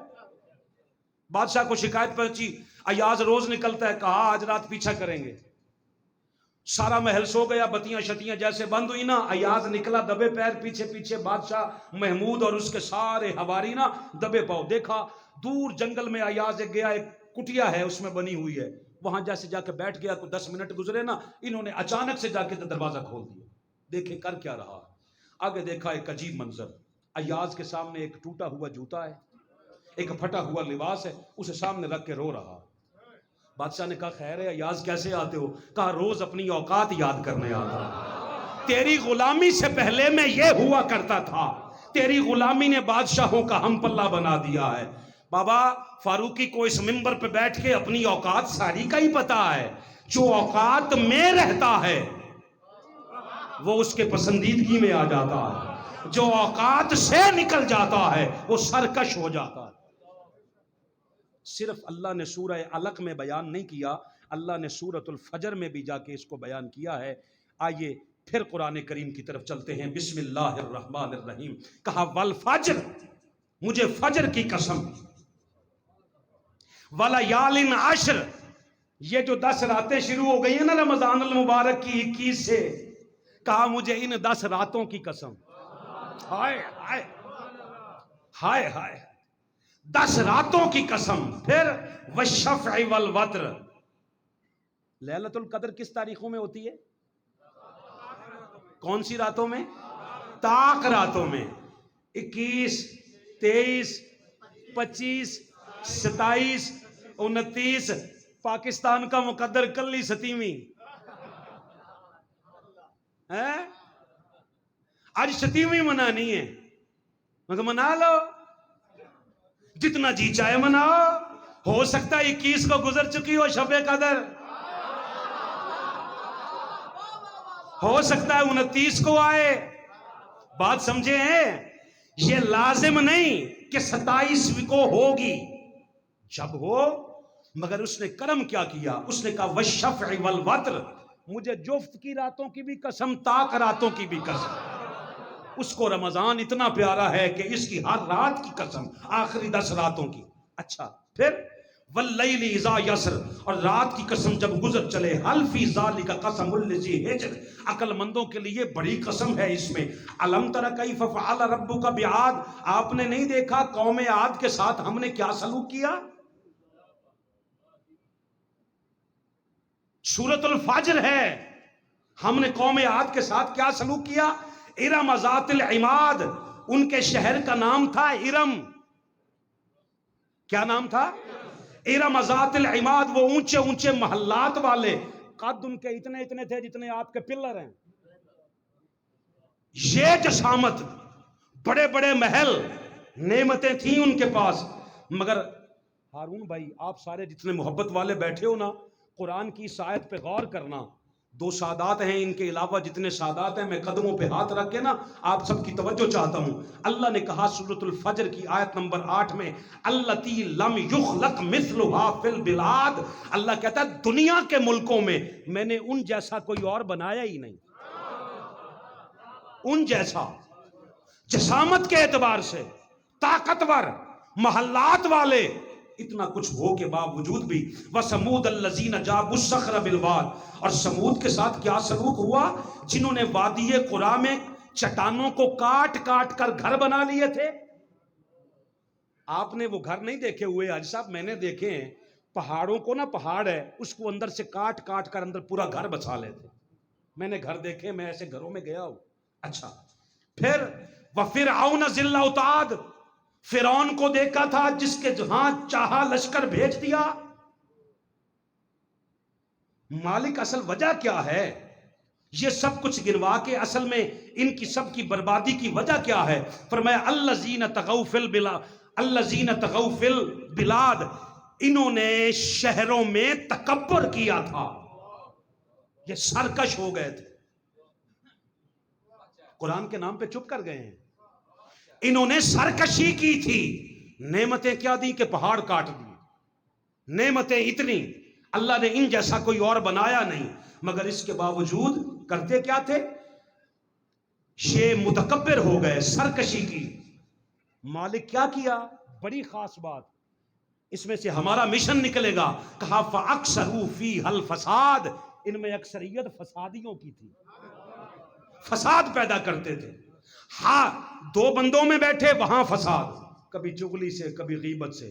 بادشاہ کو شکایت پہنچی ایاز روز نکلتا ہے، کہا آج رات پیچھا کریں گے. سارا محل سو گیا، بتیاں شتیاں جیسے بند ہوئی نا، ایاز نکلا دبے پیر پیچھے پیچھے. بادشاہ محمود اور اس کے سارے حواری نا دبے پاؤ. دیکھا دور جنگل میں ایاز ایک گیا، ایک کٹیا ہے اس میں بنی ہوئی ہے، وہاں جیسے جا کے بیٹھ گیا. کوئی 10 منٹ گزرے نا، انہوں نے اچانک سے جا کے دروازہ کھول دیا. دیکھے کر کیا رہا. آگے دیکھا ایک عجیب منظر. ایاز کے سامنے ایک ٹوٹا ہوا جوتا ہے، ایک پھٹا ہوا لباس ہے، اسے سامنے رکھ کے رو رہا. بادشاہ نے کہا خیر ہے ایاز کیسے آتے ہو؟ کہا روز اپنی اوقات یاد کرنے آتا. تیری غلامی سے پہلے میں یہ ہوا کرتا تھا، تیری غلامی نے بادشاہوں کا ہم پلہ بنا دیا ہے. بابا فاروقی کو اس منبر پہ بیٹھ کے اپنی اوقات ساری کا ہی پتا ہے. جو اوقات میں رہتا ہے وہ اس کے پسندیدگی میں آ جاتا ہے، جو اوقات سے نکل جاتا ہے وہ سرکش ہو جاتا ہے. صرف اللہ نے سورہ علق میں بیان نہیں کیا، اللہ نے سورۃ الفجر میں بھی جا کے اس کو بیان کیا ہے. آئیے پھر قرآن کریم کی طرف چلتے ہیں. بسم اللہ الرحمن الرحیم. کہا والفجر، مجھے فجر کی قسم، ولیال عشر، یہ جو 10 راتیں شروع ہو گئی ہیں نا رمضان المبارک کی 21 سے، کہا مجھے ان 10 راتوں کی قسم. ہائے ہائے ہائے ہائے 10 راتوں کی قسم. پھر والشفع والوتر. لیلۃ القدر کس تاریخوں میں ہوتی ہے؟ کون سی راتوں میں؟ طاق راتوں میں. 21 23 25 27 29. پاکستان کا مقدر کلی 7ویں ہے، آج 7ویں منانی ہے. مگر منا لو، جتنا جی چاہے مناؤ، ہو سکتا ہے 21 کو گزر چکی ہو شب قدر، ہو سکتا ہے 29 کو آئے، بات سمجھے ہیں؟ یہ لازم نہیں کہ 27 کو ہوگی، جب ہو، مگر اس نے کرم کیا کیا، اس نے کہا والشفع والوتر، مجھے جفت کی راتوں کی بھی قسم، تاک راتوں کی بھی قسم، اس کو رمضان اتنا پیارا ہے کہ اس کی ہر رات کی قسم، آخری 10 راتوں کی۔ اچھا پھر واللیل اذا یسر، اور رات کی قسم جب گزر چلے، حل فی ذالک قسم الذی ہجر، عقل مندوں کے لیے بڑی قسم ہے اس میں۔ الم تر کیف فعل ربک بعاد، آپ نے نہیں دیکھا قوم عاد کے ساتھ ہم نے کیا سلوک کیا؟ سورۃ الفجر ہے، ہم نے قوم عاد کے ساتھ کیا سلوک کیا؟ ارم ذات العماد، ان کے شہر کا نام تھا ارم، کیا نام تھا؟ ارم ذات العماد، وہ اونچے اونچے محلات والے، قد ان کے اتنے اتنے تھے جتنے آپ کے پلر ہیں، یہ جسامت، بڑے بڑے محل، نعمتیں تھیں ان کے پاس۔ مگر ہارون بھائی آپ سارے جتنے محبت والے بیٹھے ہو نا، قرآن کی اس آیت پہ غور کرنا، 2 سادات ہیں، ان کے علاوہ جتنے سادات ہیں میں قدموں پہ ہاتھ رکھ کے نا آپ سب کی توجہ چاہتا ہوں۔ اللہ نے کہا سورۃ الفجر کی آیت نمبر 8 میں التی لم یخلق مثلها فی البلاد، اللہ کہتا ہے دنیا کے ملکوں میں نے ان جیسا کوئی اور بنایا ہی نہیں، ان جیسا، جسامت کے اعتبار سے، طاقتور، محلات والے، اتنا کچھ ہو کے باوجود بھی۔ وَثَمُودَ الَّذِينَ جَابُوا الصَّخْرَ بِالْوَادِ، اور سمود کے ساتھ کیا سلوک ہوا؟ جنہوں نے وادی قرا میں چٹانوں کو کاٹ کاٹ کر گھر بنا لیے تھے۔ آپ نے وہ گھر نہیں دیکھے ہوئے حاجی صاحب، میں نے دیکھے ہیں پہاڑوں کو، نا پہاڑ ہے اس کو اندر سے کاٹ کاٹ کر اندر پورا گھر بسا لیتے، میں نے گھر دیکھے، میں ایسے گھروں میں گیا ہوں۔ اچھا پھر وَفِرْعَوْنَ ذِی الْأَوْتَادِ، فرعون کو دیکھا تھا جس کے جہاں چاہا لشکر بھیج دیا۔ مالک اصل وجہ کیا ہے؟ یہ سب کچھ گنوا کے اصل میں ان کی سب کی بربادی کی وجہ کیا ہے؟ فرمایا الذین طغوا فی البلاد، الذین طغوا فی البلاد، انہوں نے شہروں میں تکبر کیا تھا، یہ سرکش ہو گئے تھے، قرآن کے نام پہ چپ کر گئے ہیں، انہوں نے سرکشی کی تھی۔ نعمتیں کیا دی کہ پہاڑ کاٹ دی، نعمتیں اتنی، اللہ نے ان جیسا کوئی اور بنایا نہیں، مگر اس کے باوجود کرتے کیا تھے؟ یہ متکبر ہو گئے، سرکشی کی۔ مالک کیا کیا؟ بڑی خاص بات، اس میں سے ہمارا مشن نکلے گا، کہا فَأَكْثَرُوا فِيهَا الْفَسَادَ، ان میں اکثریت فسادیوں کی تھی، فساد پیدا کرتے تھے۔ ہاں 2 بندوں میں بیٹھے وہاں فساد، کبھی چغلی سے کبھی غیبت سے،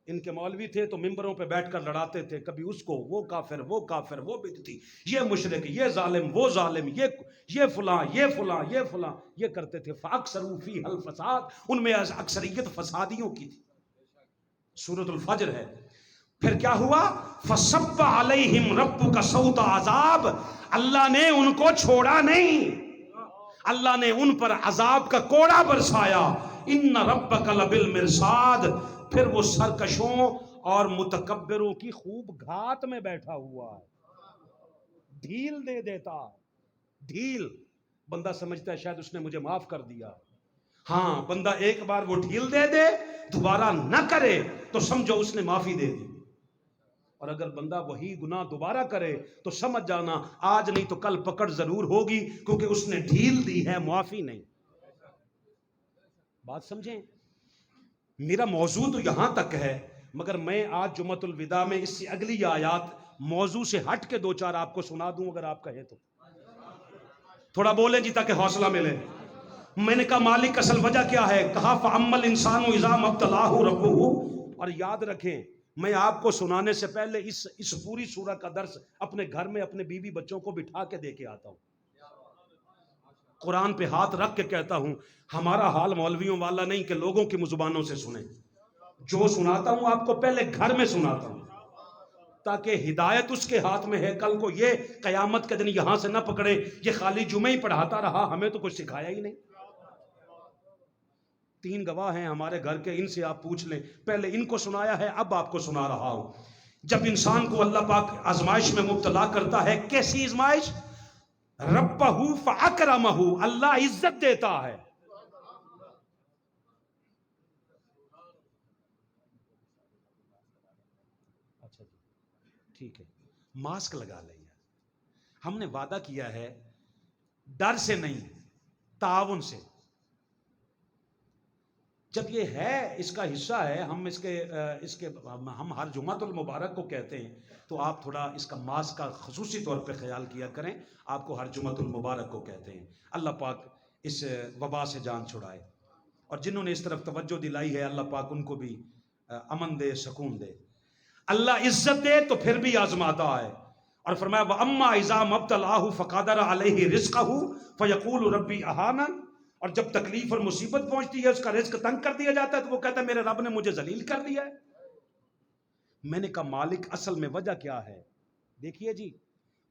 ان کے مولوی تھے تو ممبروں پہ بیٹھ کر لڑاتے تھے، کبھی اس کو، وہ کافر، وہ کافر، وہ بدعتی، یہ مشرک، یہ ظالم، وہ ظالم، یہ فلاں، یہ فلاں، یہ فلاں، یہ کرتے تھے۔ فَأَكْثَرُوا فِيهَا الْفَسَادَ، ان میں اکثریت فسادیوں کی تھی۔ سورۃ الفجر ہے۔ پھر کیا ہوا؟ فَصَبَّ عَلَيْهِمْ رَبُّكَ صَوْتَ عَذَابٍ، اللہ نے ان کو چھوڑا نہیں، اللہ نے ان پر عذاب کا کوڑا برسایا۔ ان ربک لبالمرصاد، پھر وہ سرکشوں اور متکبروں کی خوب گھات میں بیٹھا ہوا ہے، ڈھیل دے دیتا، ڈھیل، بندہ سمجھتا ہے شاید اس نے مجھے معاف کر دیا، ہاں بندہ ایک بار وہ ڈھیل دے دے دوبارہ نہ کرے تو سمجھو اس نے معافی دے دی، اور اگر بندہ وہی گناہ دوبارہ کرے تو سمجھ جانا آج نہیں تو کل پکڑ ضرور ہوگی، کیونکہ اس نے ڈھیل دی ہے، معافی نہیں۔ بات سمجھیں؟ میرا موضوع تو یہاں تک ہے، مگر میں آج جمعۃ الوداع میں اس سے اگلی آیات موضوع سے ہٹ کے 2-4 آپ کو سنا دوں اگر آپ کہیں تو، تھوڑا بولیں جی تاکہ حوصلہ ملے۔ میں نے کہا مالک اصل وجہ کیا ہے؟ کہا فَأَمَّا الْإِنسَانُ إِذَا مَا ابْتَلَاهُ رَبُّهُ، اور یاد رکھیں میں آپ کو سنانے سے پہلے اس پوری سورہ کا درس اپنے گھر میں اپنے بیوی بچوں کو بٹھا کے دے کے آتا ہوں، قرآن پہ ہاتھ رکھ کے کہتا ہوں، ہمارا حال مولویوں والا نہیں کہ لوگوں کی زبانوں سے سنیں، جو سناتا ہوں آپ کو پہلے گھر میں سناتا ہوں تاکہ ہدایت اس کے ہاتھ میں ہے، کل کو یہ قیامت کے دن یہاں سے نہ پکڑے یہ خالی جمعہ ہی پڑھاتا رہا، ہمیں تو کچھ سکھایا ہی نہیں۔ 3 گواہ ہیں ہمارے گھر کے، ان سے آپ پوچھ لیں، پہلے ان کو سنایا ہے، اب آپ کو سنا رہا ہوں۔ جب انسان کو اللہ پاک آزمائش میں مبتلا کرتا ہے، کیسی آزمائش؟ ربہ فاکرمہ، اللہ عزت دیتا ہے۔ اچھا جی ٹھیک ہے، ماسک لگا لیں۔ ہم نے وعدہ کیا ہے ڈر سے نہیں، تعاون سے۔ جب یہ ہے اس کا حصہ ہے، ہم اس کے ہم ہر جمعۃ المبارک کو کہتے ہیں، تو آپ تھوڑا اس کا ماسک کا خصوصی طور پہ خیال کیا کریں۔ آپ کو ہر جمعۃ المبارک کو کہتے ہیں۔ اللہ پاک اس وبا سے جان چھڑائے، اور جنہوں نے اس طرف توجہ دلائی ہے اللہ پاک ان کو بھی امن دے، سکون دے۔ اللہ عزت دے تو پھر بھی آزماتا ہے، اور فرمایا وَأَمَّا إِذَا مَا ابْتَلَاهُ فَقَدَرَ عَلَيْهِ رِزْقَهُ فَيَقُولُ رَبِّي أَهَانَنِ، اور جب تکلیف اور مصیبت پہنچتی ہے، اس کا رزق تنگ کر دیا جاتا ہے، تو وہ کہتا ہے میرے رب نے مجھے ذلیل کر دیا ہے۔ میں نے کہا مالک اصل میں وجہ کیا ہے؟ دیکھیے جی،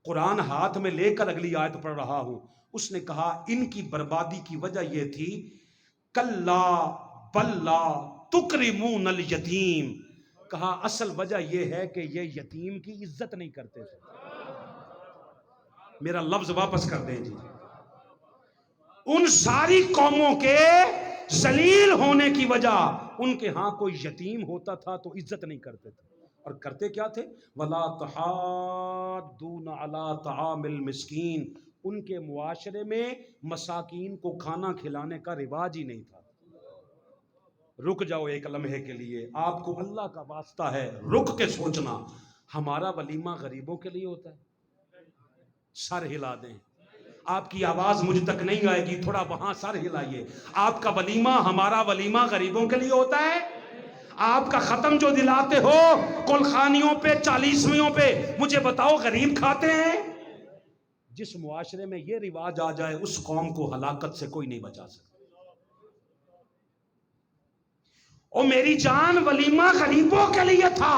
قرآن ہاتھ میں لے کر اگلی آیت پڑھ رہا ہوں۔ اس نے کہا ان کی بربادی کی وجہ یہ تھی، کلا بل لا تکرمون الیتیم، کہا اصل وجہ یہ ہے کہ یہ یتیم کی عزت نہیں کرتے تھے۔ میرا لفظ واپس کر دیں جی، ان ساری قوموں کے ذلیل ہونے کی وجہ، ان کے ہاں کوئی یتیم ہوتا تھا تو عزت نہیں کرتے تھے، اور کرتے کیا تھے؟ وَلَا تَحَاضُّونَ عَلَىٰ طَعَامِ الْمِسْكِينِ، ان کے معاشرے میں مساکین کو کھانا کھلانے کا رواج ہی نہیں تھا۔ رک جاؤ ایک لمحے کے لیے، آپ کو اللہ کا واسطہ ہے رک کے سوچنا، ہمارا ولیمہ غریبوں کے لیے ہوتا ہے؟ سر ہلا دیں، آپ کی آواز مجھ تک نہیں آئے گی، تھوڑا وہاں سر ہلائیے۔ آپ کا ولیمہ، ہمارا ولیمہ غریبوں کے لیے ہوتا ہے؟ آپ کا ختم جو دلاتے ہو کلخانیوں پہ، 40ویوں پہ، مجھے بتاؤ غریب کھاتے ہیں؟ جس معاشرے میں یہ رواج آ جائے، اس قوم کو ہلاکت سے کوئی نہیں بچا سکتا۔ او میری جان، ولیمہ غریبوں کے لیے تھا،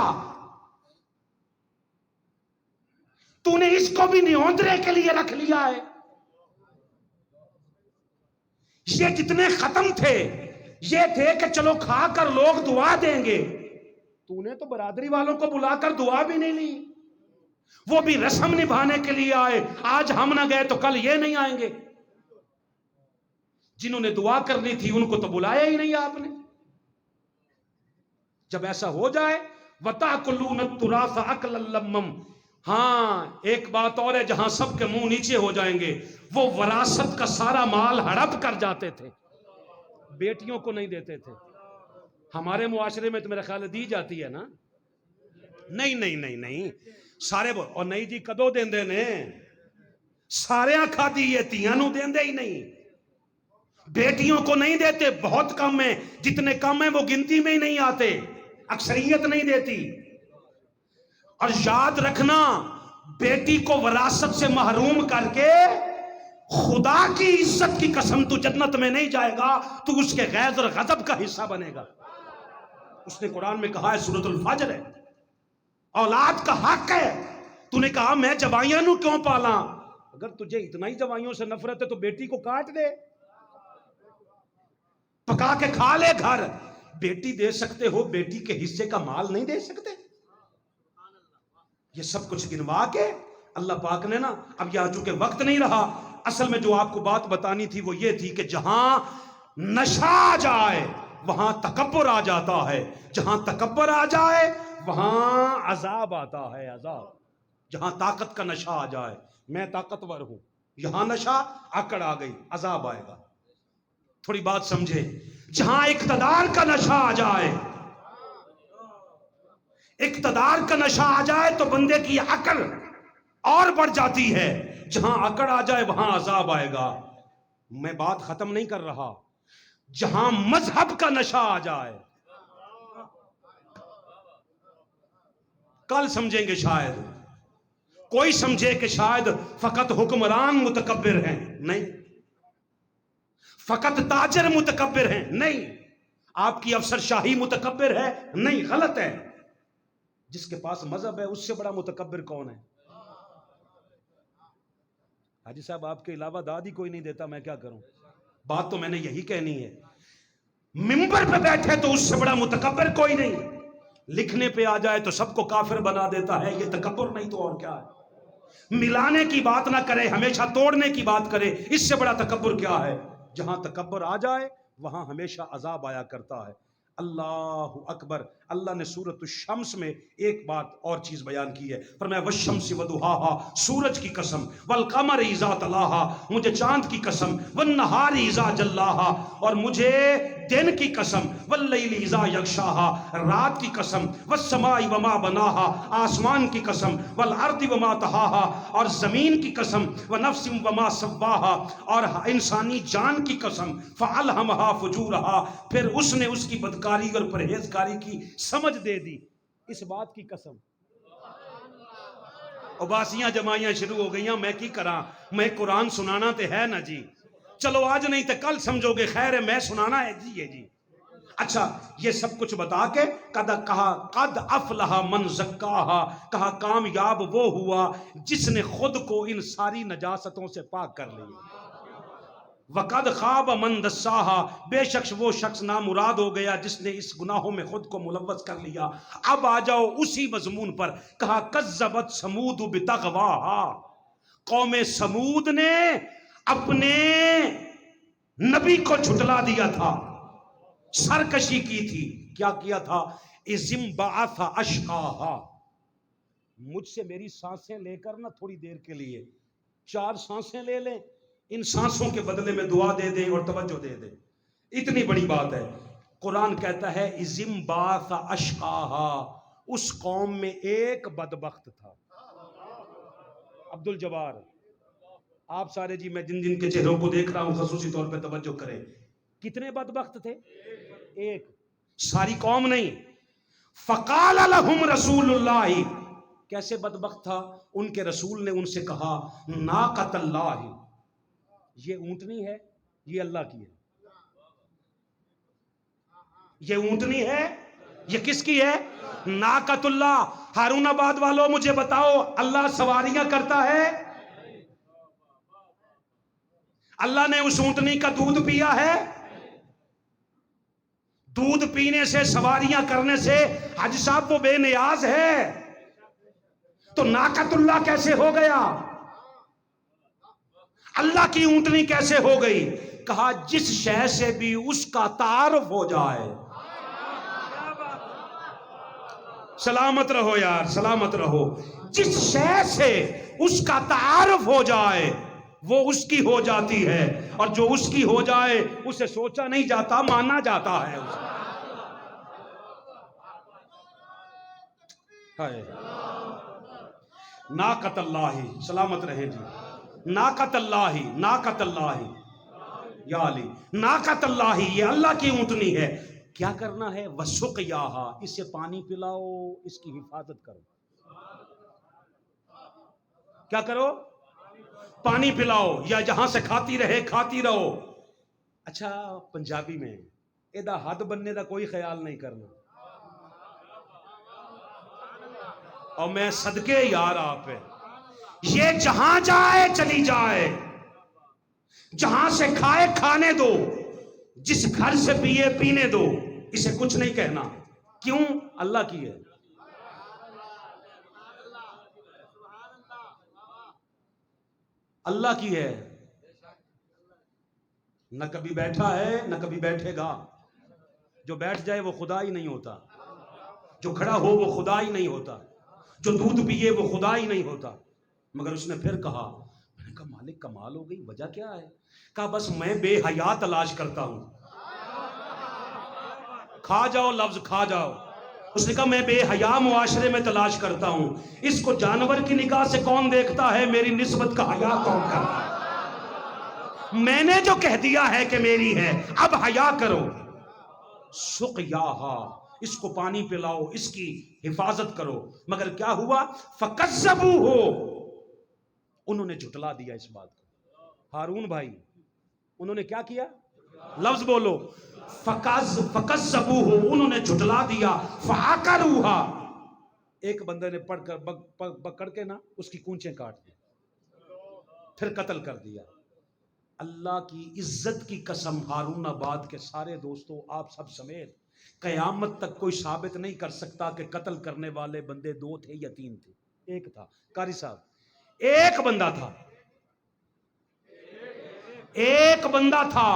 تو نے اس کو بھی نیوندرے کے لیے رکھ لیا ہے۔ یہ جتنے ختم تھے یہ تھے کہ چلو کھا کر لوگ دعا دیں گے، تو نے تو برادری والوں کو بلا کر دعا بھی نہیں لی، وہ بھی رسم نبھانے کے لیے آئے، آج ہم نہ گئے تو کل یہ نہیں آئیں گے۔ جنہوں نے دعا کرنی تھی ان کو تو بلایا ہی نہیں آپ نے۔ جب ایسا ہو جائے وَتَأْكُلُونَ التُّرَاثَ أَكْلًا لَمًّا، ہاں ایک بات اور ہے، جہاں سب کے منہ نیچے ہو جائیں گے، وہ وراثت کا سارا مال ہڑپ کر جاتے تھے، بیٹیوں کو نہیں دیتے تھے۔ ہمارے معاشرے میں تو میرا خیال ہے دی جاتی ہے نا؟ نہیں نہیں نہیں نہیں، سارے اور نہیں جی کدو دیں دے نے، سارے کھا دی یہ تیاں نو دیں دے ہی نہیں، بیٹیوں کو نہیں دیتے، بہت کم ہیں، جتنے کم ہیں وہ گنتی میں ہی نہیں آتے، اکثریت نہیں دیتی۔ اور یاد رکھنا، بیٹی کو وراثت سے محروم کر کے خدا کی عزت کی قسم تو جنت میں نہیں جائے گا، تو اس کے غیظ اور غضب کا حصہ بنے گا۔ اس نے قرآن میں کہا ہے، سورۃ الفجر ہے، اولاد کا حق ہے۔ تو نے کہا میں جوائیاں نو کیوں پالاں؟ اگر تجھے اتنا ہی جوائیوں سے نفرت ہے تو بیٹی کو کاٹ دے، پکا کے کھا لے گھر۔ بیٹی دے سکتے ہو، بیٹی کے حصے کا مال نہیں دے سکتے؟ یہ سب کچھ گنوا کے اللہ پاک نے نا، اب یہاں چونکہ وقت نہیں رہا، اصل میں جو آپ کو بات بتانی تھی وہ یہ تھی کہ جہاں نشہ آ جائے وہاں تکبر آ جاتا ہے، جہاں تکبر آ جائے وہاں عذاب آتا ہے، عذاب۔ جہاں طاقت کا نشہ آ جائے، میں طاقتور ہوں، یہاں نشہ آکڑ آ گئی، عذاب آئے گا۔ تھوڑی بات سمجھے، جہاں اقتدار کا نشہ آ جائے، اقتدار کا نشہ آ جائے تو بندے کی عقل اور بڑھ جاتی ہے، جہاں عقل آ جائے وہاں عذاب آئے گا۔ میں بات ختم نہیں کر رہا، جہاں مذہب کا نشہ آ جائے، کل سمجھیں گے شاید، کوئی سمجھے کہ شاید فقط حکمران متکبر ہیں، نہیں، فقط تاجر متکبر ہیں، نہیں، آپ کی افسر شاہی متکبر ہے، نہیں، غلط ہے۔ جس کے پاس مذہب ہے اس سے بڑا متکبر کون ہے؟ حاجی صاحب آپ کے علاوہ داد ہی کوئی نہیں دیتا، میں کیا کروں؟ بات تو میں نے یہی کہنی ہے۔ منبر پہ بیٹھے تو اس سے بڑا متکبر کوئی نہیں، لکھنے پہ آ جائے تو سب کو کافر بنا دیتا ہے، یہ تکبر نہیں تو اور کیا ہے؟ ملانے کی بات نہ کرے، ہمیشہ توڑنے کی بات کرے، اس سے بڑا تکبر کیا ہے؟ جہاں تکبر آ جائے وہاں ہمیشہ عذاب آیا کرتا ہے۔ اللہ اکبر۔ اللہ نے سورۃ الشمس میں ایک بات اور چیز بیان کی ہے، فرمایا والشمس وضحاها، سورج کی قسم، والقمر اذا تلاها، مجھے چاند کی قسم، والنہار اذا جلاها، اور مجھے دن کی قسم، واللیل اذا یغشاها، رات کی قسم، والسماء وما بناها، آسمان کی قسم، والارض وما طحاها، اور زمین کی قسم، ونفس وما سواها، اور انسانی جان کی قسم، فالہمها فجورها، پھر اس نے اس کی بدکاری اور پرہیزکاری کی سمجھ دے دی، اس بات کی قسم۔ اباسیاں جمائیاں شروع ہو گئیاں، میں کی کراں، میں قرآن سنانا تے ہے نا جی، چلو آج نہیں تے کل سمجھو گے، خیر ہے میں سنانا ہے جی یہ جی۔ اچھا یہ سب کچھ بتا کے کہا قد افلح من زکاہا، کہا کامیاب وہ ہوا جس نے خود کو ان ساری نجاستوں سے پاک کر لیا۔ وقد خواب من دساہا، بے شک وہ شخص نامراد ہو گیا جس نے اس گناہوں میں خود کو ملوث کر لیا۔ اب آ جاؤ اسی مضمون پر، کہا کذبت ثمود بتغواہا، قوم ثمود نے اپنے نبی کو جھٹلا دیا تھا، سرکشی کی تھی۔ کیا کیا تھا؟ اذ انبعث اشقاہا، مجھ سے میری سانسیں لے کر نہ تھوڑی دیر کے لیے 4 سانسیں لے لیں، ان سانسوں کے بدلے میں دعا دے دیں اور توجہ دے دیں، اتنی بڑی بات ہے۔ قرآن کہتا ہے اذ انبعث اشقاہا، اس قوم میں ایک بدبخت تھا۔ عبد الجبار، آپ سارے جی، میں جن جن کے چہروں کو دیکھ رہا ہوں خصوصی طور پہ توجہ کریں، کتنے بدبخت تھے؟ ایک، ساری قوم نہیں۔ فقال لهم رسول اللہ، کیسے بدبخت تھا؟ ان کے رسول نے ان سے کہا ناقۃ اللہ، یہ اونٹنی ہے، یہ اللہ کی ہے۔ یہ اونٹنی ہے، یہ کس کی ہے؟ ناقۃ اللہ۔ ہارون آباد والوں مجھے بتاؤ، اللہ سواریاں کرتا ہے؟ اللہ نے اس اونٹنی کا دودھ پیا ہے؟ دودھ پینے سے، سواریاں کرنے سے حاجی صاحب وہ بے نیاز ہے، تو ناقۃ اللہ کیسے ہو گیا؟ اللہ کی اونٹنی کیسے ہو گئی؟ کہا جس شے سے بھی اس کا تعارف ہو جائے، سلامت رہو یار، سلامت رہو، جس شے سے اس کا تعارف ہو جائے وہ اس کی ہو جاتی ہے، اور جو اس کی ہو جائے اسے سوچا نہیں جاتا، مانا جاتا ہے اسے۔ ناقۃ اللہ، سلامت رہے جی، ناقۃ اللہ، ناقۃ اللہ، یا علی، ناقۃ اللہ، یہ اللہ کی اونٹنی ہے۔ کیا کرنا ہے؟ وسقیاہا، اسے پانی پلاؤ، اس کی حفاظت کرو۔ کیا کرو؟ پانی پلاؤ، یا جہاں سے کھاتی رہے کھاتی رہو۔ اچھا پنجابی میں ایدہ حد بننے دا کوئی خیال نہیں کرنا، اور میں صدقے یار آپ ہے، یہ جہاں جائے چلی جائے، جہاں سے کھائے کھانے دو، جس گھر سے پیے پینے دو، اسے کچھ نہیں کہنا۔ کیوں؟ اللہ کی ہے۔ اللہ کی ہے، نہ کبھی بیٹھا ہے نہ کبھی بیٹھے گا۔ جو بیٹھ جائے وہ خدا ہی نہیں ہوتا، جو کھڑا ہو وہ خدا ہی نہیں ہوتا، جو دودھ پیے وہ خدا ہی نہیں ہوتا۔ مگر اس نے پھر کہا، میں نے کہا مالک کمال ہو گئی، وجہ کیا ہے؟ کہا بس میں بے حیا تلاش کرتا ہوں۔ کھا جاؤ لفظ، کھا جاؤ۔ اس نے کہا میں بے حیا معاشرے میں تلاش کرتا ہوں، اس کو جانور کی نگاہ سے کون دیکھتا ہے، میری نسبت کا حیا کون کرتا ہے؟ میں نے جو کہہ دیا ہے کہ میری ہے، اب حیا کرو۔ سقیاہا، اس کو پانی پلاؤ، اس کی حفاظت کرو۔ مگر کیا ہوا؟ فکذبوہ، انہوں نے جھٹلا دیا اس بات کو۔ ہارون بھائی انہوں نے کیا کیا؟ لفظ بولو، فکذبوہ، انہوں نے جھٹلا دیا۔ فعقروہا، ایک بندے نے پکڑ کے نا اس کی کونچیں کاٹ دی، پھر قتل کر دیا۔ اللہ کی عزت کی قسم، ہارون آباد کے سارے دوستوں، آپ سب سمیت قیامت تک کوئی ثابت نہیں کر سکتا کہ قتل کرنے والے بندے 2 تھے یا 3 تھے. ایک تھا. قاری صاحب ایک بندہ تھا، ایک بندہ تھا،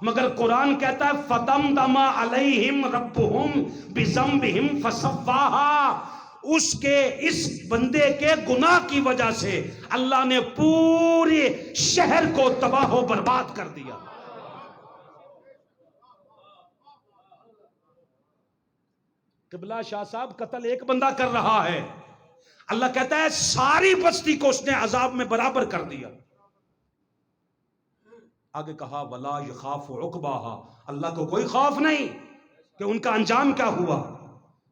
مگر قرآن کہتا ہے فَدَمْدَمَ عَلَيْهِمْ رَبُّهُمْ بِذَنبِهِمْ فَسَوَّاهَا. اس کے اس بندے کے گناہ کی وجہ سے اللہ نے پورے شہر کو تباہ و برباد کر دیا. قبلہ شاہ صاحب قتل ایک بندہ کر رہا ہے، اللہ کہتا ہے ساری بستی کو اس نے عذاب میں برابر کر دیا. آگے کہا وَلَا يَخَافُ عُقْبَاهَا، اللہ کو کوئی خوف نہیں کہ ان کا انجام کیا ہوا.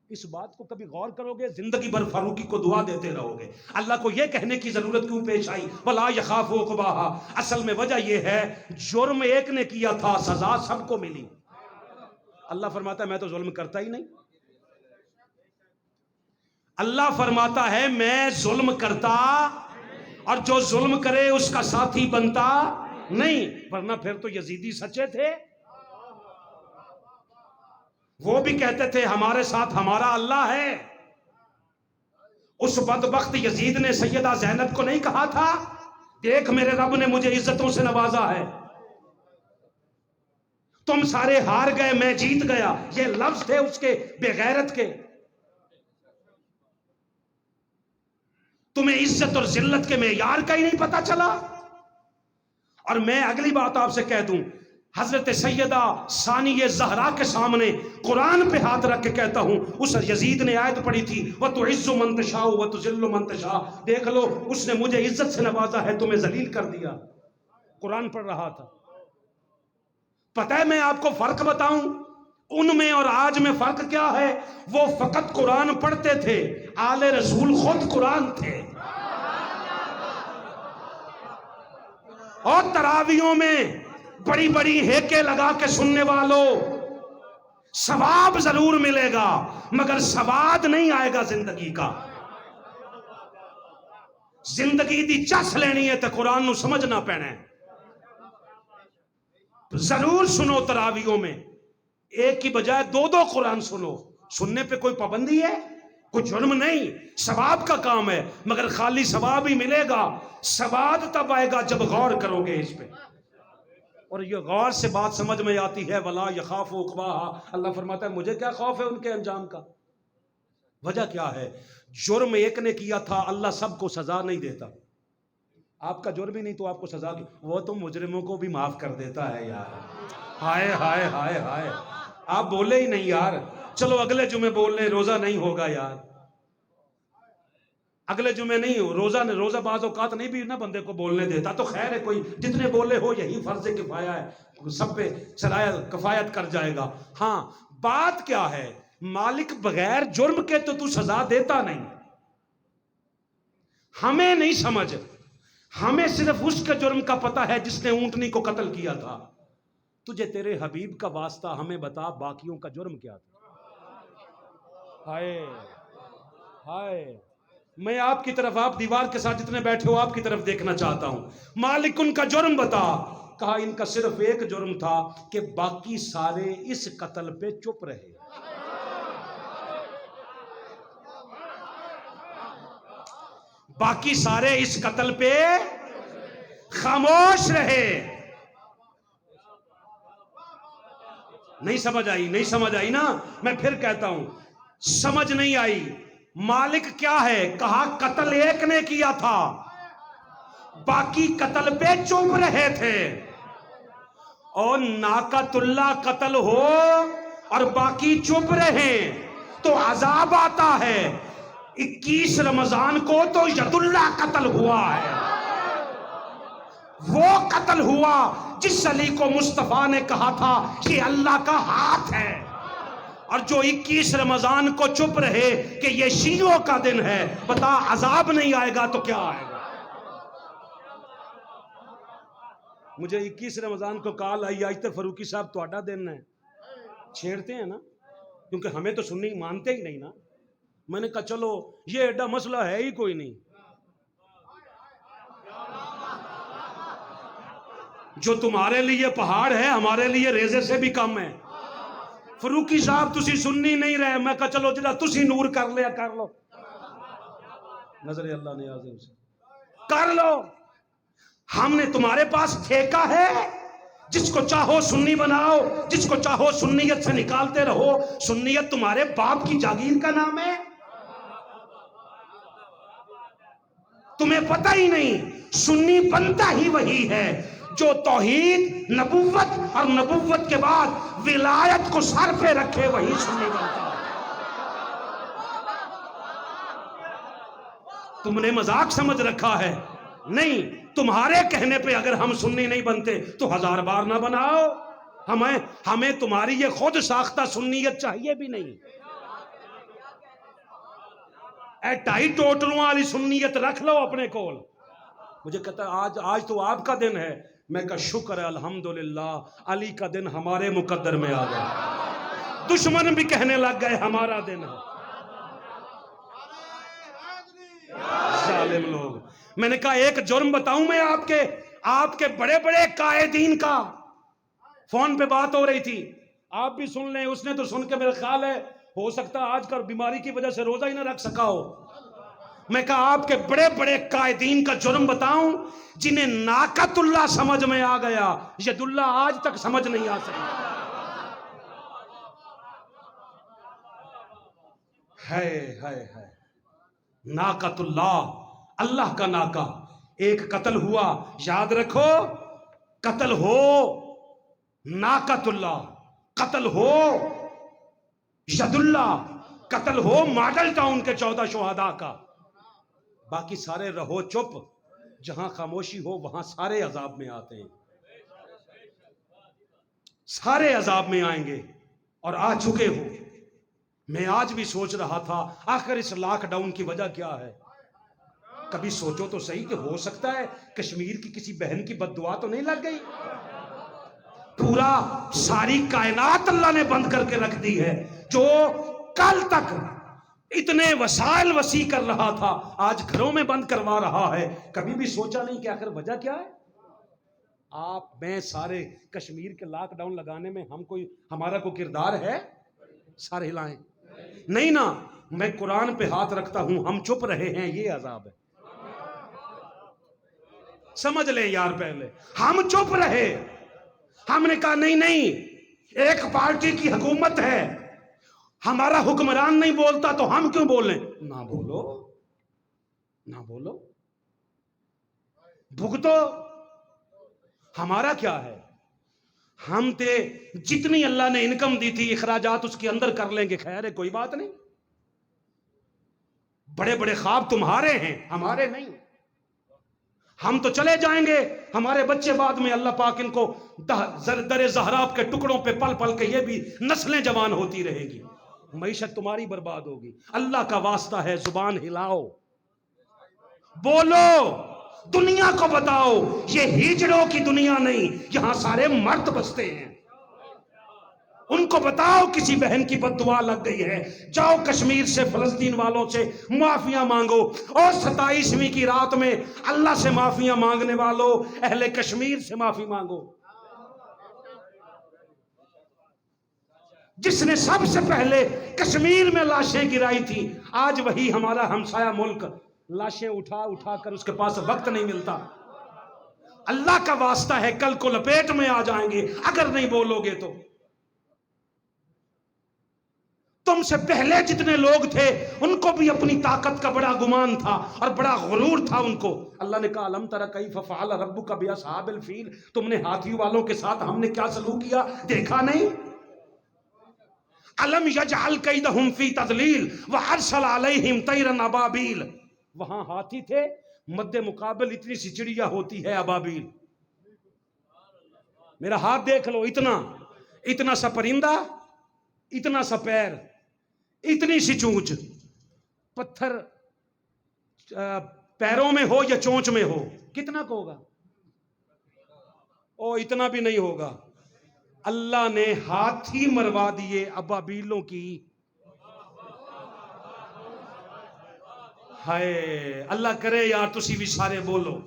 اس بات کو کبھی غور کرو گے؟ زندگی بھر فاروقی کو دعا دیتے رہو گے. اللہ کو یہ کہنے کی ضرورت کیوں پیش آئی وَلَا يَخَافُ عُقْبَاهَا؟ اصل میں وجہ یہ ہے جرم ایک نے کیا تھا، سزا سب کو ملی. اللہ فرماتا ہے میں تو ظلم کرتا ہی نہیں. اللہ فرماتا ہے میں ظلم کرتا، اور جو ظلم کرے اس کا ساتھی بنتا نہیں. ورنہ پھر تو یزیدی سچے تھے، وہ بھی کہتے تھے ہمارے ساتھ ہمارا اللہ ہے. اس بدبخت یزید نے سیدہ زینب کو نہیں کہا تھا دیکھ میرے رب نے مجھے عزتوں سے نوازا ہے، تم سارے ہار گئے میں جیت گیا؟ یہ لفظ تھے اس کے بے غیرت کے. تمہیں عزت اور ذلت کے معیار کا ہی نہیں پتا چلا. اور میں اگلی بات آپ سے کہہ دوں، حضرت سیدہ ثانیہ زہرا کے سامنے قرآن پہ ہاتھ رکھ کے کہتا ہوں، اس یزید نے آیت پڑھی تھی وَتُعِزُّ مَن تَشَاءُ وَتُذِلُّ مَن تَشَاءُ. دیکھ لو اس نے مجھے عزت سے نوازا ہے، تمہیں ذلیل کر دیا. قرآن پڑھ رہا تھا. پتہ ہے میں آپ کو فرق بتاؤں ان میں اور آج میں فرق کیا ہے؟ وہ فقط قرآن پڑھتے تھے، آل رسول خود قرآن تھے. اور تراویوں میں بڑی بڑی ہیکے لگا کے سننے والوں، ثواب ضرور ملے گا مگر سواد نہیں آئے گا زندگی کا. زندگی دی چس لینی ہے تو قرآن نو سمجھنا پینا ہے. ضرور سنو تراویوں میں، ایک کی بجائے 2 قرآن سنو. سننے پہ کوئی پابندی ہے؟ کوئی جرم نہیں، ثواب کا کام ہے. مگر خالی ثواب ہی ملے گا، سواد تب آئے گا جب غور کرو گے اس پہ. اور یہ غور سے بات سمجھ میں آتی ہے وَلَا يَخَافُ عُقْبَاهَا. اللہ فرماتا ہے مجھے کیا خوف ہے ان کے انجام کا. وجہ کیا ہے؟ جرم ایک نے کیا تھا، اللہ سب کو سزا نہیں دیتا. آپ کا جرم ہی نہیں تو آپ کو سزا کی، وہ تو مجرموں کو بھی معاف کر دیتا ہے یار. ہائے ہائے ہائے ہائے، آپ بولے ہی نہیں یار. چلو اگلے جمعے بول لیں، روزہ نہیں ہوگا یار. اگلے جمعے نہیں ہو روزہ بعض اوقات نہیں بھی نہ بندے کو بولنے دیتا تو خیر ہے، کوئی جتنے بولے ہو یہی فرض کفایہ ہے، سب پہ سرایہ کفایت کر جائے گا. ہاں بات کیا ہے، مالک بغیر جرم کے تو سزا دیتا نہیں. ہمیں نہیں سمجھ، ہمیں صرف اس کے جرم کا پتہ ہے جس نے اونٹنی کو قتل کیا تھا. تجھے تیرے حبیب کا واسطہ ہمیں بتا باقیوں کا جرم کیا تھا. ہائے ہائے، میں آپ کی طرف، آپ دیوار کے ساتھ جتنے بیٹھے ہو آپ کی طرف دیکھنا چاہتا ہوں. مالک ان کا جرم بتا. کہا ان کا صرف ایک جرم تھا کہ باقی سارے اس قتل پہ چپ رہے. باقی سارے اس قتل پہ خاموش رہے. نہیں سمجھ آئی نا؟ میں پھر کہتا ہوں سمجھ نہیں آئی. مالک کیا ہے؟ کہا قتل ایک نے کیا تھا، باقی قتل پہ چپ رہے تھے. اور ناقۃ اللہ قتل ہو اور باقی چپ رہے تو عذاب آتا ہے. 21 رمضان کو تو ید اللہ قتل ہوا ہے، وہ قتل ہوا جس علی کو مصطفیٰ نے کہا تھا یہ اللہ کا ہاتھ ہے. اور جو 21 رمضان کو چپ رہے کہ یہ شیعوں کا دن ہے، بتا عذاب نہیں آئے گا تو کیا آئے گا؟ مجھے 21 رمضان کو کال آئی آج تک فاروقی صاحب تہاڈا دن ہے. چھیڑتے ہیں نا، کیونکہ ہمیں تو سنی مانتے ہی نہیں نا. میں نے کہا چلو یہ ایڈا مسئلہ ہے ہی کوئی نہیں. جو تمہارے لیے پہاڑ ہے ہمارے لیے ریزے سے بھی کم ہے. فروقی صاحب تسی سننی نہیں رہے, میں کہا چلو جڑا تسی نور کر لیا کر لو, نظر اللہ نے آزم سے کر لو. ہم نے تمہارے پاس ٹھیکہ ہے, جس کو چاہو سنی بناؤ, جس کو چاہو سنیت سے نکالتے رہو. سنیت تمہارے باپ کی جاگیر کا نام ہے, تمہیں پتہ ہی نہیں. سنی بنتا ہی وہی ہے جو توحید, نبوت اور نبوت کے بعد ولایت کو سر پہ رکھے, وہی سنی بنتا ہے. تم نے مذاق سمجھ رکھا ہے. نہیں, تمہارے کہنے پہ اگر ہم سنی نہیں بنتے تو 1000 بار نہ بناؤ. ہمیں تمہاری یہ خود ساختہ سنیت چاہیے بھی نہیں. اے ٹائی ٹوٹلوں والی سنیت رکھ لو اپنے کول. مجھے کہتا ہے آج تو آپ کا دن ہے. میں کہا شکر ہے الحمدللہ, علی کا دن ہمارے مقدر میں آ گیا. دشمن بھی کہنے لگ گئے ہمارا دن ہے. ظالم لوگ. میں نے کہا ایک جرم بتاؤں میں آپ کے بڑے بڑے قائدین کا. فون پہ بات ہو رہی تھی, آپ بھی سن لیں. اس نے تو سن کے میرا خیال ہے ہو سکتا آج کل بیماری کی وجہ سے روزہ ہی نہ رکھ سکا ہو. میں کہا آپ کے بڑے بڑے قائدین کا جرم بتاؤں جنہیں ناقۃ اللہ سمجھ میں آ گیا, ید اللہ آج تک سمجھ نہیں آ سکا. ہے ناقۃ اللہ, اللہ کا ناقہ. ایک قتل ہوا, یاد رکھو, قتل ہو ناقۃ اللہ, قتل ہو ید اللہ, قتل ہو ماڈل ٹاؤن کے 14 شہداء کا. باقی سارے رہو چپ. جہاں خاموشی ہو وہاں سارے عذاب میں آتے ہیں, سارے عذاب میں آئیں گے اور آ چکے ہو. میں آج بھی سوچ رہا تھا آخر اس لاک ڈاؤن کی وجہ کیا ہے. کبھی سوچو تو صحیح کہ ہو سکتا ہے کشمیر کی کسی بہن کی بد دعا تو نہیں لگ گئی. پورا ساری کائنات اللہ نے بند کر کے رکھ دی ہے. جو کل تک اتنے وسائل وسیع کر رہا تھا آج گھروں میں بند کروا رہا ہے. کبھی بھی سوچا نہیں کہ آخر وجہ کیا ہے. آپ میں سارے کشمیر کے لاک ڈاؤن لگانے میں ہمارا کوئی کردار ہے؟ سارے ہلائیں نہیں نا. میں قرآن پہ ہاتھ رکھتا ہوں, ہم چپ رہے ہیں یہ عذاب ہے. سمجھ لیں یار, پہلے ہم چپ رہے. ہم نے کہا نہیں ایک پارٹی کی حکومت ہے, ہمارا حکمران نہیں بولتا تو ہم کیوں بولیں. نہ بولو, بھگتو. ہمارا کیا ہے, ہم تے جتنی اللہ نے انکم دی تھی اخراجات اس کے اندر کر لیں گے, خیر ہے کوئی بات نہیں. بڑے بڑے خواب تمہارے ہیں ہمارے نہیں. ہم تو چلے جائیں گے, ہمارے بچے بعد میں اللہ پاک ان کو در زہراب کے ٹکڑوں پہ پل پل کے یہ بھی نسلیں جوان ہوتی رہے گی. معیشت تمہاری برباد ہوگی. اللہ کا واسطہ ہے زبان ہلاؤ, بولو, دنیا کو بتاؤ یہ ہجڑوں کی دنیا نہیں, یہاں سارے مرد بستے ہیں. ان کو بتاؤ کسی بہن کی بد دعا لگ گئی ہے, جاؤ کشمیر سے فلسطین والوں سے معافیاں مانگو. اور 27ویں کی رات میں اللہ سے معافیاں مانگنے والوں اہل کشمیر سے معافی مانگو. جس نے سب سے پہلے کشمیر میں لاشیں گرائی تھی, آج وہی ہمارا ہمسایہ ملک لاشیں اٹھا کر اس کے پاس وقت نہیں ملتا. اللہ کا واسطہ ہے کل کو لپیٹ میں آ جائیں گے اگر نہیں بولو گے تو. تم سے پہلے جتنے لوگ تھے ان کو بھی اپنی طاقت کا بڑا گمان تھا اور بڑا غرور تھا ان کو. اللہ نے کہا الم تر کیف فعل ربک باصحاب الفیل, تم نے ہاتھی والوں کے ساتھ ہم نے کیا سلوک کیا دیکھا نہیں. الم یجعل کیدہم فی تضلیل وارسل علیہم طیرا ابابیل, وہاں ہاتھی تھے, مد مقابل اتنی سی چڑیا ہوتی ہے ابابیل. میرا ہاتھ دیکھ لو, اتنا سا پرندہ, اتنا سا پیر, اتنی سی چونچ. پتھر پیروں میں ہو یا چونچ میں ہو کتنا کو ہوگا؟ او اتنا بھی نہیں ہوگا. اللہ نے ہاتھی مروا دیے ابابیلوں کی. ہائے اللہ کرے یار تسی بھی سارے بولو.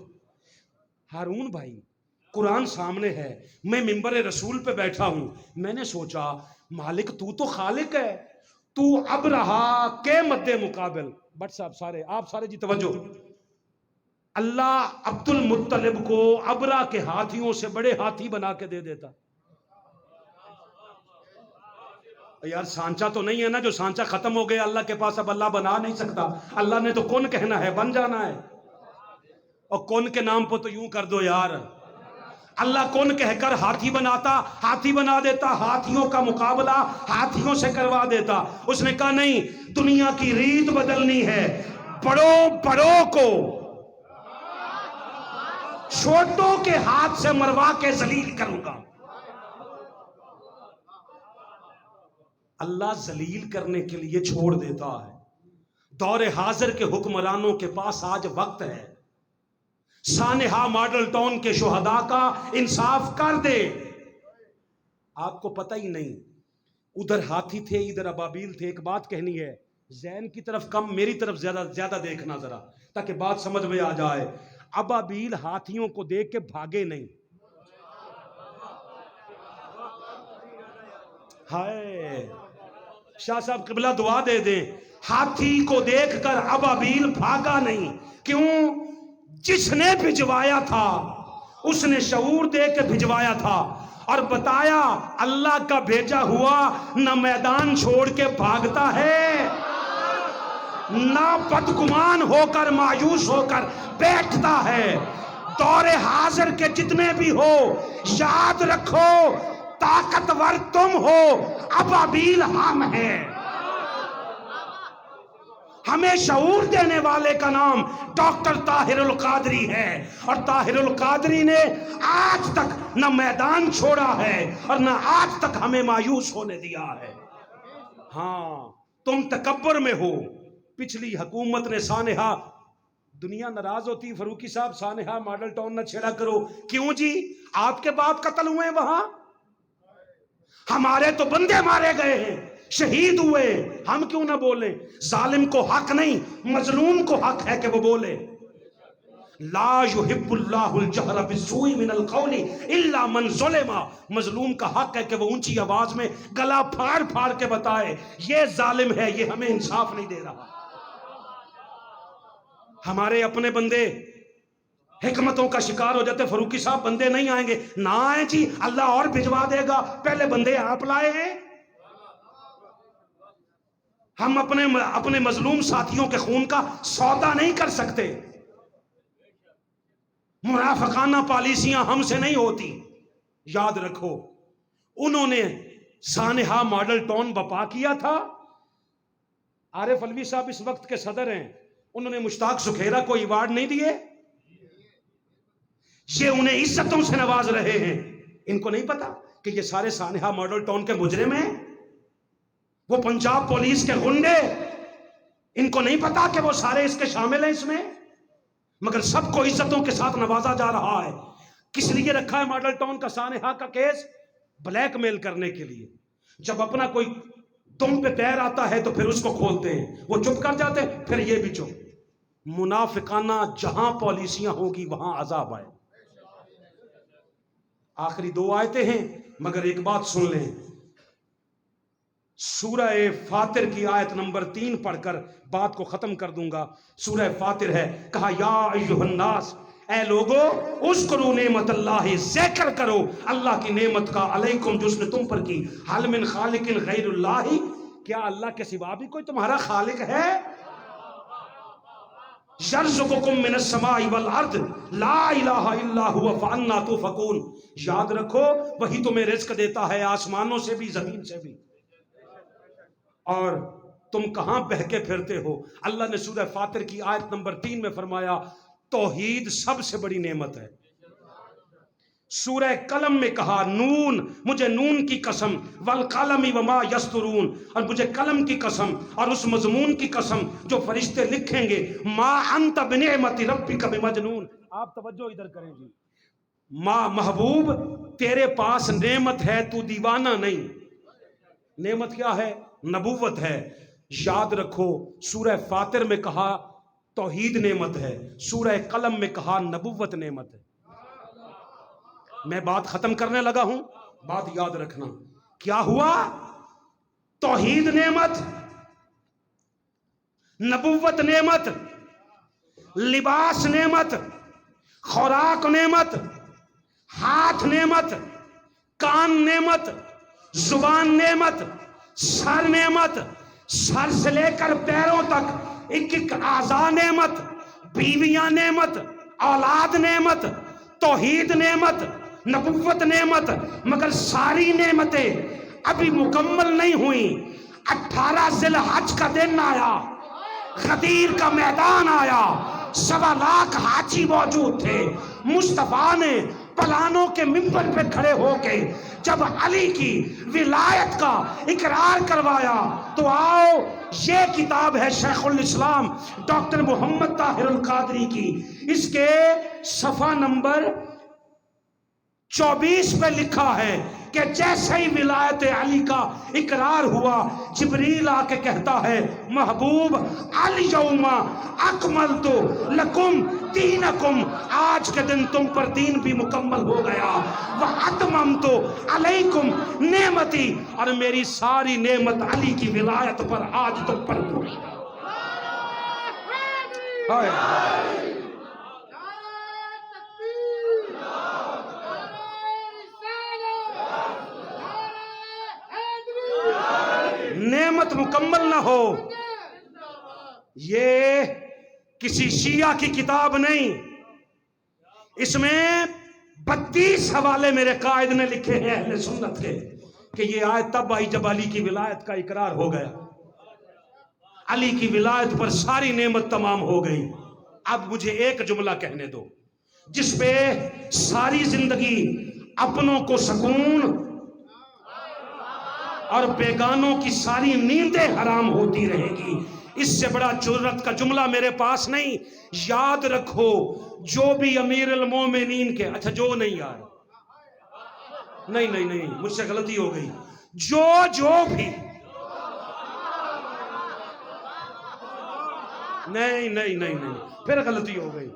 ہارون بھائی قرآن سامنے ہے، میں منبر رسول پہ بیٹھا ہوں، میں نے سوچا مالک تو خالق ہے، تو اب رہا کے مد مقابل. بٹ صاحب آپ سارے جی توجہ، اللہ عبد المطلب کو ابرا کے ہاتھیوں سے بڑے ہاتھی بنا کے دے دیتا. یار سانچا تو نہیں ہے نا جو سانچا ختم ہو گیا اللہ کے پاس، اب اللہ بنا نہیں سکتا. اللہ نے تو کون کہنا ہے، بن جانا ہے. اور کون کے نام پہ تو یوں کر دو یار، اللہ کون کہہ کر ہاتھی بناتا، ہاتھی بنا دیتا، ہاتھیوں کا مقابلہ ہاتھیوں سے کروا دیتا. اس نے کہا نہیں، دنیا کی ریت بدلنی ہے، بڑوں کو چھوٹوں کے ہاتھ سے مروا کے ذلیل کروں گا. اللہ ذلیل کرنے کے لیے چھوڑ دیتا ہے. دور حاضر کے حکمرانوں کے پاس آج وقت ہے، سانحہ ماڈل ٹاؤن کے شہداء کا انصاف کر دے. آپ کو پتہ ہی نہیں، ادھر ہاتھی تھے ادھر ابابیل تھے. ایک بات کہنی ہے، ذہن کی طرف کم، میری طرف زیادہ دیکھنا ذرا، تاکہ بات سمجھ میں آ جائے. ابابیل ہاتھیوں کو دیکھ کے بھاگے نہیں. ہائے شاہ صاحب قبلہ دعا دے دیں، ہاتھی کو دیکھ کر ابابیل بھاگا نہیں. کیوں؟ جس نے بھجوایا تھا اس نے شعور دے کے بھجوایا تھا اور بتایا اللہ کا بھیجا ہوا نہ میدان چھوڑ کے بھاگتا ہے، نہ بدگمان ہو کر مایوس ہو کر بیٹھتا ہے. دور حاضر کے جتنے بھی ہو یاد رکھو، طاقتور تم ہو، ابابیل ہم ہیں. ہمیں شعور دینے والے کا نام ڈاکٹر طاہر القادری ہے، اور طاہر القادری نے آج تک نہ میدان چھوڑا ہے اور نہ آج تک ہمیں مایوس ہونے دیا ہے. ہاں تم تکبر میں ہو. پچھلی حکومت نے سانحہ، دنیا ناراض ہوتی فاروقی صاحب سانحہ ماڈل ٹاؤن نہ چھیڑا کرو. کیوں جی؟ آپ کے بعد قتل ہوئے وہاں، ہمارے تو بندے مارے گئے ہیں، شہید ہوئے، ہم کیوں نہ بولیں؟ ظالم کو حق نہیں، مظلوم کو حق ہے کہ وہ بولے. لا يحب اللہ الجہر بالسوء من القول الا من ظلم. مظلوم کا حق ہے کہ وہ اونچی آواز میں گلا پھاڑ پھاڑ کے بتائے یہ ظالم ہے، یہ ہمیں انصاف نہیں دے رہا. ہمارے اپنے بندے حکمتوں کا شکار ہو جاتے، فاروقی صاحب بندے نہیں آئیں گے. نہ آئیں جی، اللہ اور بھجوا دے گا، پہلے بندے آپ لائے ہیں. ہم اپنے مظلوم ساتھیوں کے خون کا سودا نہیں کر سکتے. منافقانہ پالیسیاں ہم سے نہیں ہوتی. یاد رکھو، انہوں نے سانحہ ماڈل ٹاؤن بپا کیا تھا. عارف علوی صاحب اس وقت کے صدر ہیں، انہوں نے مشتاق سکھیرا کو ایوارڈ نہیں دیے؟ یہ انہیں عزتوں سے نواز رہے ہیں. ان کو نہیں پتا کہ یہ سارے سانحہ ماڈل ٹاؤن کے مجرم ہیں، وہ پنجاب پولیس کے غنڈے، ان کو نہیں پتا کہ وہ سارے اس کے شامل ہیں اس میں. مگر سب کو عزتوں کے ساتھ نوازا جا رہا ہے. کس لیے رکھا ہے ماڈل ٹاؤن کا سانحہ کا کیس؟ بلیک میل کرنے کے لیے. جب اپنا کوئی تم پہ پیر آتا ہے تو پھر اس کو کھولتے ہیں، وہ چپ کر جاتے ہیں، پھر یہ بھی چپ. منافقانہ جہاں پالیسیاں ہوگی وہاں عذاب آئے. آخری 2 آیتیں ہیں مگر ایک بات سن لیں. سورہ فاطر کی آیت نمبر 3 پڑھ کر بات کو ختم کر دوں گا. سورہ فاطر ہے، کہا یا ایھا الناس، اے لوگو، اذکروا نعمت اللہ، ذکر کرو اللہ کی نعمت کا، علیکم جو اس نے تم پر کی. حل من خالق غیر اللہ، کیا اللہ کے سوا بھی کوئی تمہارا خالق ہے؟ یرزقکم من السماء والارض لا الہ الا هو فانا تؤفکون. یاد رکھو وہی تمہیں رزق دیتا ہے، آسمانوں سے بھی زمین سے بھی، اور تم کہاں بہہ کے پھرتے ہو. اللہ نے سورہ فاطر کی آیت نمبر 3 میں فرمایا توحید سب سے بڑی نعمت ہے. سورہ قلم میں کہا نون، مجھے نون کی قسم، والقلم وما یسطرون، اور مجھے قلم کی قسم اور اس مضمون کی قسم جو فرشتے لکھیں گے، ما انت بنعمت ربک بمجنون. آپ توجہ ادھر کریں جی. ماں محبوب تیرے پاس نعمت ہے، تو دیوانہ نہیں. نعمت کیا ہے؟ نبوت ہے. یاد رکھو سورہ فاطر میں کہا توحید نعمت ہے، سورہ قلم میں کہا نبوت نعمت ہے. میں بات ختم کرنے لگا ہوں، بات یاد رکھنا. کیا ہوا؟ توحید نعمت، نبوت نعمت، لباس نعمت، خوراک نعمت، ہاتھ نعمت، کان نعمت، زبان نعمت، سر نعمت، سر سے لے کر پیروں تک ایک ایک اعضاء نعمت، بیویاں نعمت، اولاد نعمت، توحید نعمت، نبوت نعمت. مگر ساری نعمتیں ابھی مکمل نہیں ہوئیں. 18 ذی الحج کا دن آیا، غدیر کا میدان آیا، 1.25 لاکھ حاجی موجود تھے. مصطفیٰ نے پلانوں کے منبر پہ کھڑے ہو کے جب علی کی ولایت کا اقرار کروایا تو آؤ، یہ کتاب ہے شیخ الاسلام ڈاکٹر محمد طاہر القادری کی. اس کے صفحہ نمبر 24 پہ لکھا ہے کہ جیسے ہی ولایت علی کا اقرار ہوا، جبریل آ کے کہتا ہے محبوب الیوم اکملت لکم دینکم، آج کے دن تم پر دین بھی مکمل ہو گیا، واتممت علیکم نعمتی، اور میری ساری نعمت علی کی ولایت پر آج تم پر پوری. نعمت مکمل نہ ہو، یہ کسی شیعہ کی کتاب نہیں، اس میں 32 حوالے میرے قائد نے لکھے ہیں اہل سنت کے کہ یہ آیت تب آئی جب علی کی ولایت کا اقرار ہو گیا، علی کی ولایت پر ساری نعمت تمام ہو گئی. اب مجھے ایک جملہ کہنے دو جس پہ ساری زندگی اپنوں کو سکون اور بیگانوں کی ساری نیندیں حرام ہوتی رہے گی. اس سے بڑا جرأت کا جملہ میرے پاس نہیں. یاد رکھو، جو بھی امیر المومنین کے، اچھا جو نہیں یار، نہیں مجھ سے غلطی ہو گئی، جو بھی نہیں پھر غلطی ہو گئی.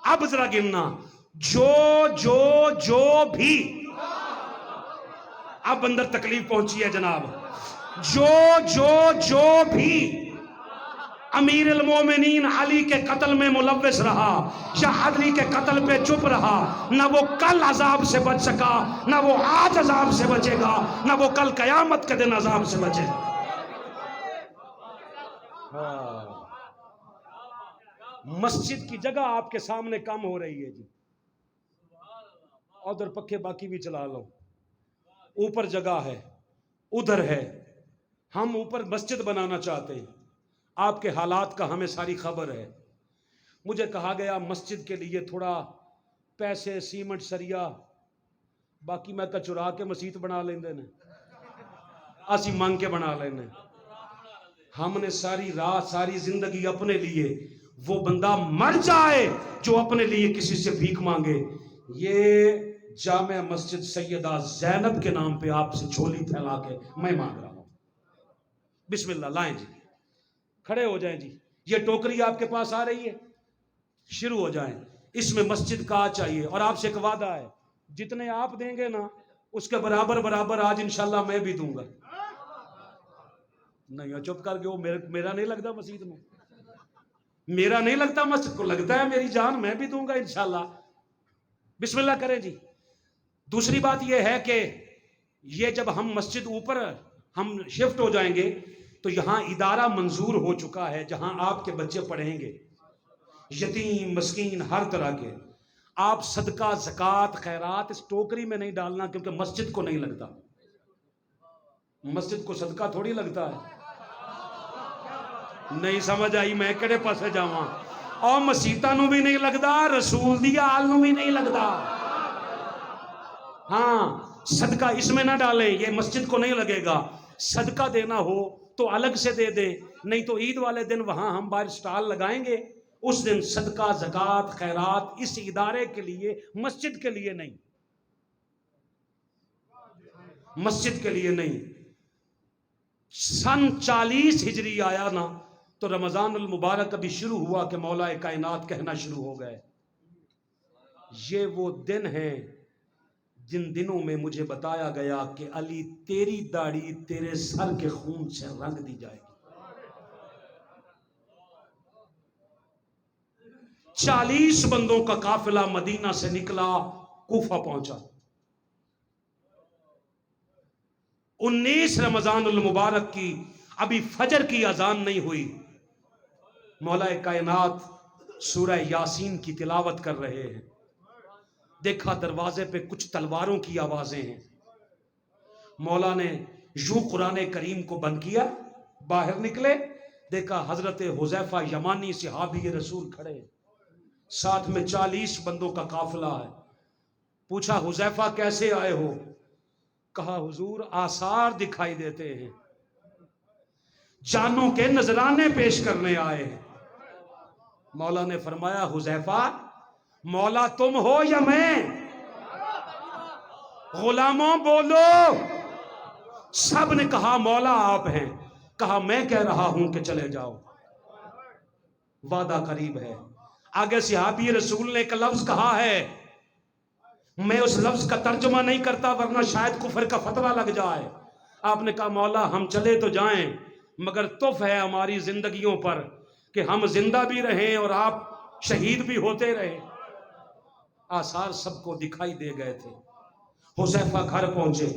اب ذرا گننا، جو بھی، اب اندر تکلیف پہنچی ہے جناب، جو بھی امیر المومنین علی کے قتل میں ملوث رہا یا علی کے قتل پہ چپ رہا، نہ وہ کل عذاب سے بچ سکا، نہ وہ آج عذاب سے بچے گا، نہ وہ کل قیامت کے دن عذاب سے بچے گا. مسجد کی جگہ آپ کے سامنے کم ہو رہی ہے جی، ادھر پکے باقی بھی چلا لو، اوپر جگہ ہے، ادھر ہے، ہم اوپر مسجد بنانا چاہتے ہیں. آپ کے حالات کا ہمیں ساری خبر ہے. مجھے کہا گیا مسجد کے لیے تھوڑا پیسے، سیمنٹ، سریا، باقی میں چرا کے مسجد بنا لیندے نے، اسی مانگ کے بنا لینے. ہم نے ساری رات، ساری زندگی اپنے لیے، وہ بندہ مر جائے جو اپنے لیے کسی سے بھیک مانگے. یہ جامع مسجد سیدہ زینب کے نام پہ آپ سے جھولی پھیلا کے میں مانگ رہا ہوں. بسم اللہ، لائیں جی، کھڑے ہو جائیں جی. یہ ٹوکری آپ کے پاس آ رہی ہے، شروع ہو جائیں. اس میں مسجد کا چاہیے، اور آپ سے ایک وعدہ ہے، جتنے آپ دیں گے نا اس کے برابر آج انشاءاللہ میں بھی دوں گا. نہیں چپ کر گئے، میرا نہیں لگتا مسجد میں، میرا نہیں لگتا مسجد کو، لگتا ہے میری جان، میں بھی دوں گا انشاءاللہ. بسم اللہ کریں جی. دوسری بات یہ ہے کہ یہ جب ہم مسجد اوپر ہم شفٹ ہو جائیں گے تو یہاں ادارہ منظور ہو چکا ہے جہاں آپ کے بچے پڑھیں گے، یتیم، مسکین، ہر طرح کے. آپ صدقہ، زکوٰۃ، خیرات اس ٹوکری میں نہیں ڈالنا، کیونکہ مسجد کو نہیں لگتا. مسجد کو صدقہ تھوڑی لگتا ہے. نہیں سمجھ آئی میں کہڑے پاسے جاواں؟ اور مسیتاں نو بھی نہیں لگتا، رسول دی آل نو بھی نہیں لگتا. ہاں صدقہ اس میں نہ ڈالیں، یہ مسجد کو نہیں لگے گا. صدقہ دینا ہو تو الگ سے دے دیں، نہیں تو عید والے دن وہاں ہم باہر سٹال لگائیں گے، اس دن صدقہ، زکوٰۃ، خیرات اس ادارے کے لیے، مسجد کے لیے نہیں، مسجد کے لیے نہیں. سن 40 ہجری آیا نا تو رمضان المبارک ابھی شروع ہوا کہ مولا کائنات کہنا شروع ہو گئے، یہ وہ دن ہیں جن دنوں میں مجھے بتایا گیا کہ علی تیری داڑھی تیرے سر کے خون سے رنگ دی جائے گی۔ 40 بندوں کا قافلہ مدینہ سے نکلا، کوفہ پہنچا۔ 19 رمضان المبارک کی ابھی فجر کی اذان نہیں ہوئی، مولا کائنات سورہ یاسین کی تلاوت کر رہے ہیں۔ دیکھا دروازے پہ کچھ تلواروں کی آوازیں ہیں، مولا نے یوں قرآن کریم کو بند کیا، باہر نکلے، دیکھا حضرت حذیفہ یمانی صحابی رسول کھڑے، ساتھ میں 40 بندوں کا قافلہ ہے۔ پوچھا حذیفہ کیسے آئے ہو؟ کہا حضور آثار دکھائی دیتے ہیں، جانوں کے نذرانے پیش کرنے آئے ہیں۔ مولا نے فرمایا حذیفہ مولا تم ہو یا میں؟ غلاموں بولو۔ سب نے کہا مولا آپ ہیں۔ کہا میں کہہ رہا ہوں کہ چلے جاؤ، وعدہ قریب ہے۔ آگے صحابی رسول نے ایک لفظ کہا ہے، میں اس لفظ کا ترجمہ نہیں کرتا ورنہ شاید کفر کا فتویٰ لگ جائے۔ آپ نے کہا مولا ہم چلے تو جائیں مگر تف ہے ہماری زندگیوں پر کہ ہم زندہ بھی رہیں اور آپ شہید بھی ہوتے رہیں۔ آثار سب کو دکھائی دے گئے تھے۔ حذیفہ گھر پہنچے،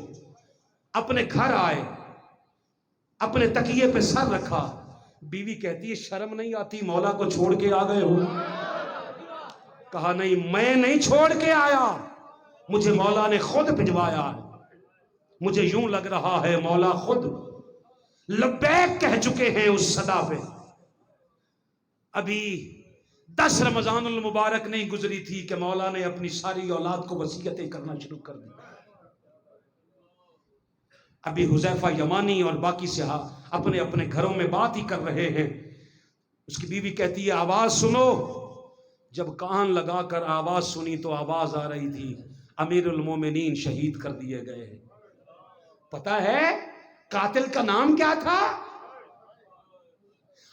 اپنے گھر آئے، اپنے تکیے پہ سر رکھا۔ بیوی کہتی ہے شرم نہیں آتی مولا کو چھوڑ کے آ گئے ہو؟ کہا نہیں میں نہیں چھوڑ کے آیا، مجھے مولا نے خود بھجوایا ہے۔ مجھے یوں لگ رہا ہے مولا خود لبیک کہہ چکے ہیں اس صدا پہ۔ ابھی 10 رمضان المبارک نہیں گزری تھی کہ مولا نے اپنی ساری اولاد کو وصیتیں کرنا شروع کر دی۔ ابھی حذیفہ یمانی اور باقی صحابہ اپنے اپنے گھروں میں بات ہی کر رہے ہیں۔ اس کی بیوی کہتی ہے آواز سنو۔ جب کان لگا کر آواز سنی تو آواز آ رہی تھی امیر المومنین شہید کر دیے گئے ہیں۔ پتہ ہے قاتل کا نام کیا تھا؟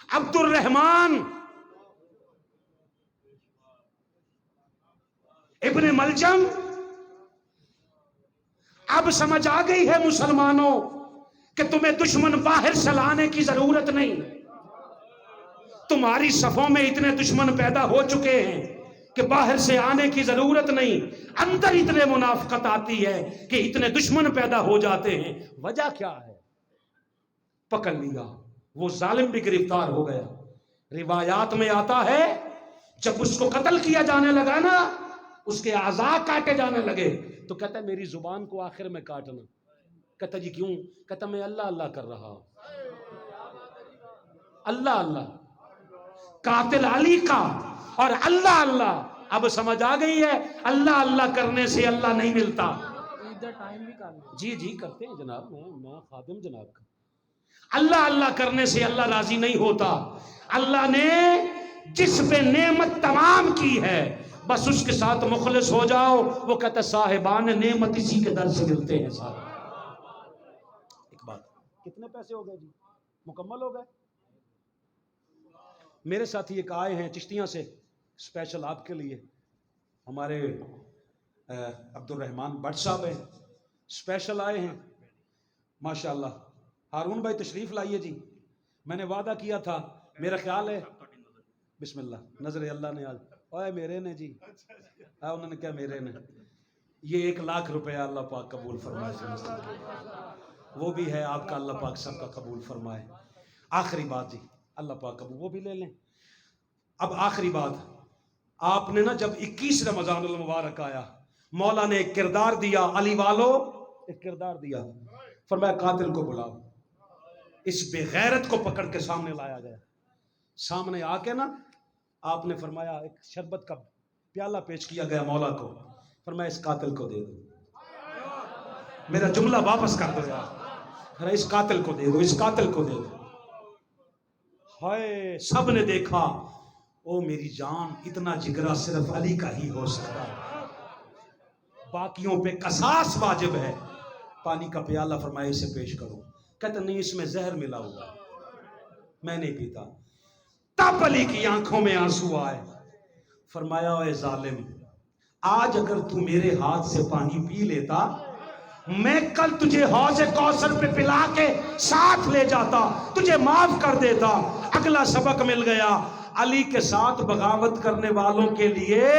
عبد الرحمن ابن ملجم۔ اب سمجھ آ گئی ہے مسلمانوں کہ تمہیں دشمن باہر سے لانے کی ضرورت نہیں، تمہاری صفوں میں اتنے دشمن پیدا ہو چکے ہیں کہ باہر سے آنے کی ضرورت نہیں، اندر اتنے منافقت آتی ہے کہ اتنے دشمن پیدا ہو جاتے ہیں۔ وجہ کیا ہے؟ پکڑ لیا، وہ ظالم بھی گرفتار ہو گیا۔ روایات میں آتا ہے جب اس کو قتل کیا جانے لگا نا، اس کے اعضاء کاٹے جانے لگے تو کہتا ہے میری زبان کو آخر میں کاٹنا۔ کہتا جی کیوں؟ کہتا میں اللہ اللہ کر رہا ہوں، اللہ اللہ، قاتل علی کا اور اللہ اللہ۔ اب سمجھ آ گئی ہے اللہ اللہ کرنے سے اللہ نہیں ملتا۔ جی جی کرتے ہیں جناب، میں خادم جناب کا۔ اللہ اللہ کرنے سے اللہ راضی نہیں ہوتا۔ اللہ نے جس پہ نعمت تمام کی ہے بس اس کے ساتھ مخلص ہو جاؤ، وہ کہتا ہے صاحبان نعمت اسی کے در سے ملتے ہیں سارے۔ ایک بات، کتنے پیسے ہو گئے جی؟ مکمل ہو گئے؟ میرے ساتھی ایک آئے ہیں چشتیاں سے، اسپیشل آپ کے لیے، ہمارے عبد الرحمان بٹ صاحب ہیں، اسپیشل آئے ہیں ماشاءاللہ۔ ہارون بھائی تشریف لائیے جی، میں نے وعدہ کیا تھا، میرا خیال ہے بسم اللہ نظر اللہ نے آج اوے میرے نے جی، انہوں نے کیا میرے نے، یہ 1 لاکھ روپیہ اللہ پاک قبول فرمائے، وہ بھی ہے آپ کا، اللہ پاک سب کا قبول فرمائے۔ آخری بات جی، اللہ پاک قبول، وہ بھی لے لیں۔ اب آخری بات، آپ نے نا جب 21 رمضان المبارک آیا، مولا نے ایک کردار دیا، علی والو ایک کردار دیا، فرمایا قاتل کو بلاؤ۔ اس بے غیرت کو پکڑ کے سامنے لایا گیا، سامنے آ کے نا آپ نے فرمایا، ایک شربت کا پیالہ پیش کیا گیا مولا کو، فرمایا اس قاتل کو دے دو، میرا جملہ واپس کر دو یار، اس قاتل کو دے دو، اس قاتل کو دے دو۔ ہائے سب نے دیکھا، او میری جان اتنا جگرا صرف علی کا ہی ہو سکتا ہے، باقیوں پہ قصاص واجب ہے۔ پانی کا پیالہ فرمایا اسے پیش کرو، کہتا نہیں اس میں زہر ملا ہوا ہے، میں نہیں پیتا۔ تب علی کی آنکھوں میں آنسو آئے، فرمایا اے ظالم، آج اگر تو میرے ہاتھ سے پانی پی لیتا میں کل تجھے حوض کوثر پہ پلا کے ساتھ لے جاتا، تجھے معاف کر دیتا۔ اگلا سبق مل گیا، علی کے ساتھ بغاوت کرنے والوں کے لیے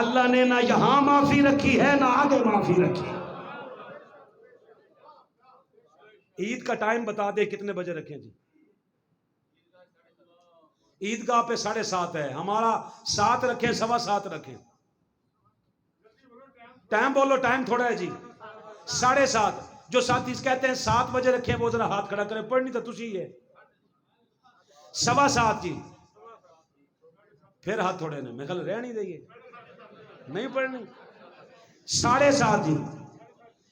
اللہ نے نہ یہاں معافی رکھی ہے نہ آگے معافی رکھی۔ عید کا ٹائم بتا دے کتنے بجے رکھیں جی؟ عیدگاہ پہ 7:30 ہے، ہمارا 7 رکھیں 7:15 رکھیں؟ ٹائم بولو، ٹائم تھوڑا ہے جی۔ 7:30۔ جو ساتھی کہتے ہیں 7 بجے رکھیں وہ ذرا ہاتھ کھڑا کریں، پڑھنی تو تسی ہے 7:15 جی۔ پھر ہاتھ تھوڑے نے، میں کل رہ نہیں دئیے نہیں پڑھنی۔ 7:30 جی،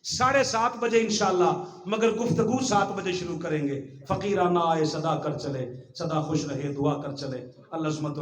7:30 بجے انشاءاللہ، مگر گفتگو 7 بجے شروع کریں گے۔ فقیرانہ آئے صدا کر چلے، صدا خوش رہے دعا کر چلے۔ اللہ عظمت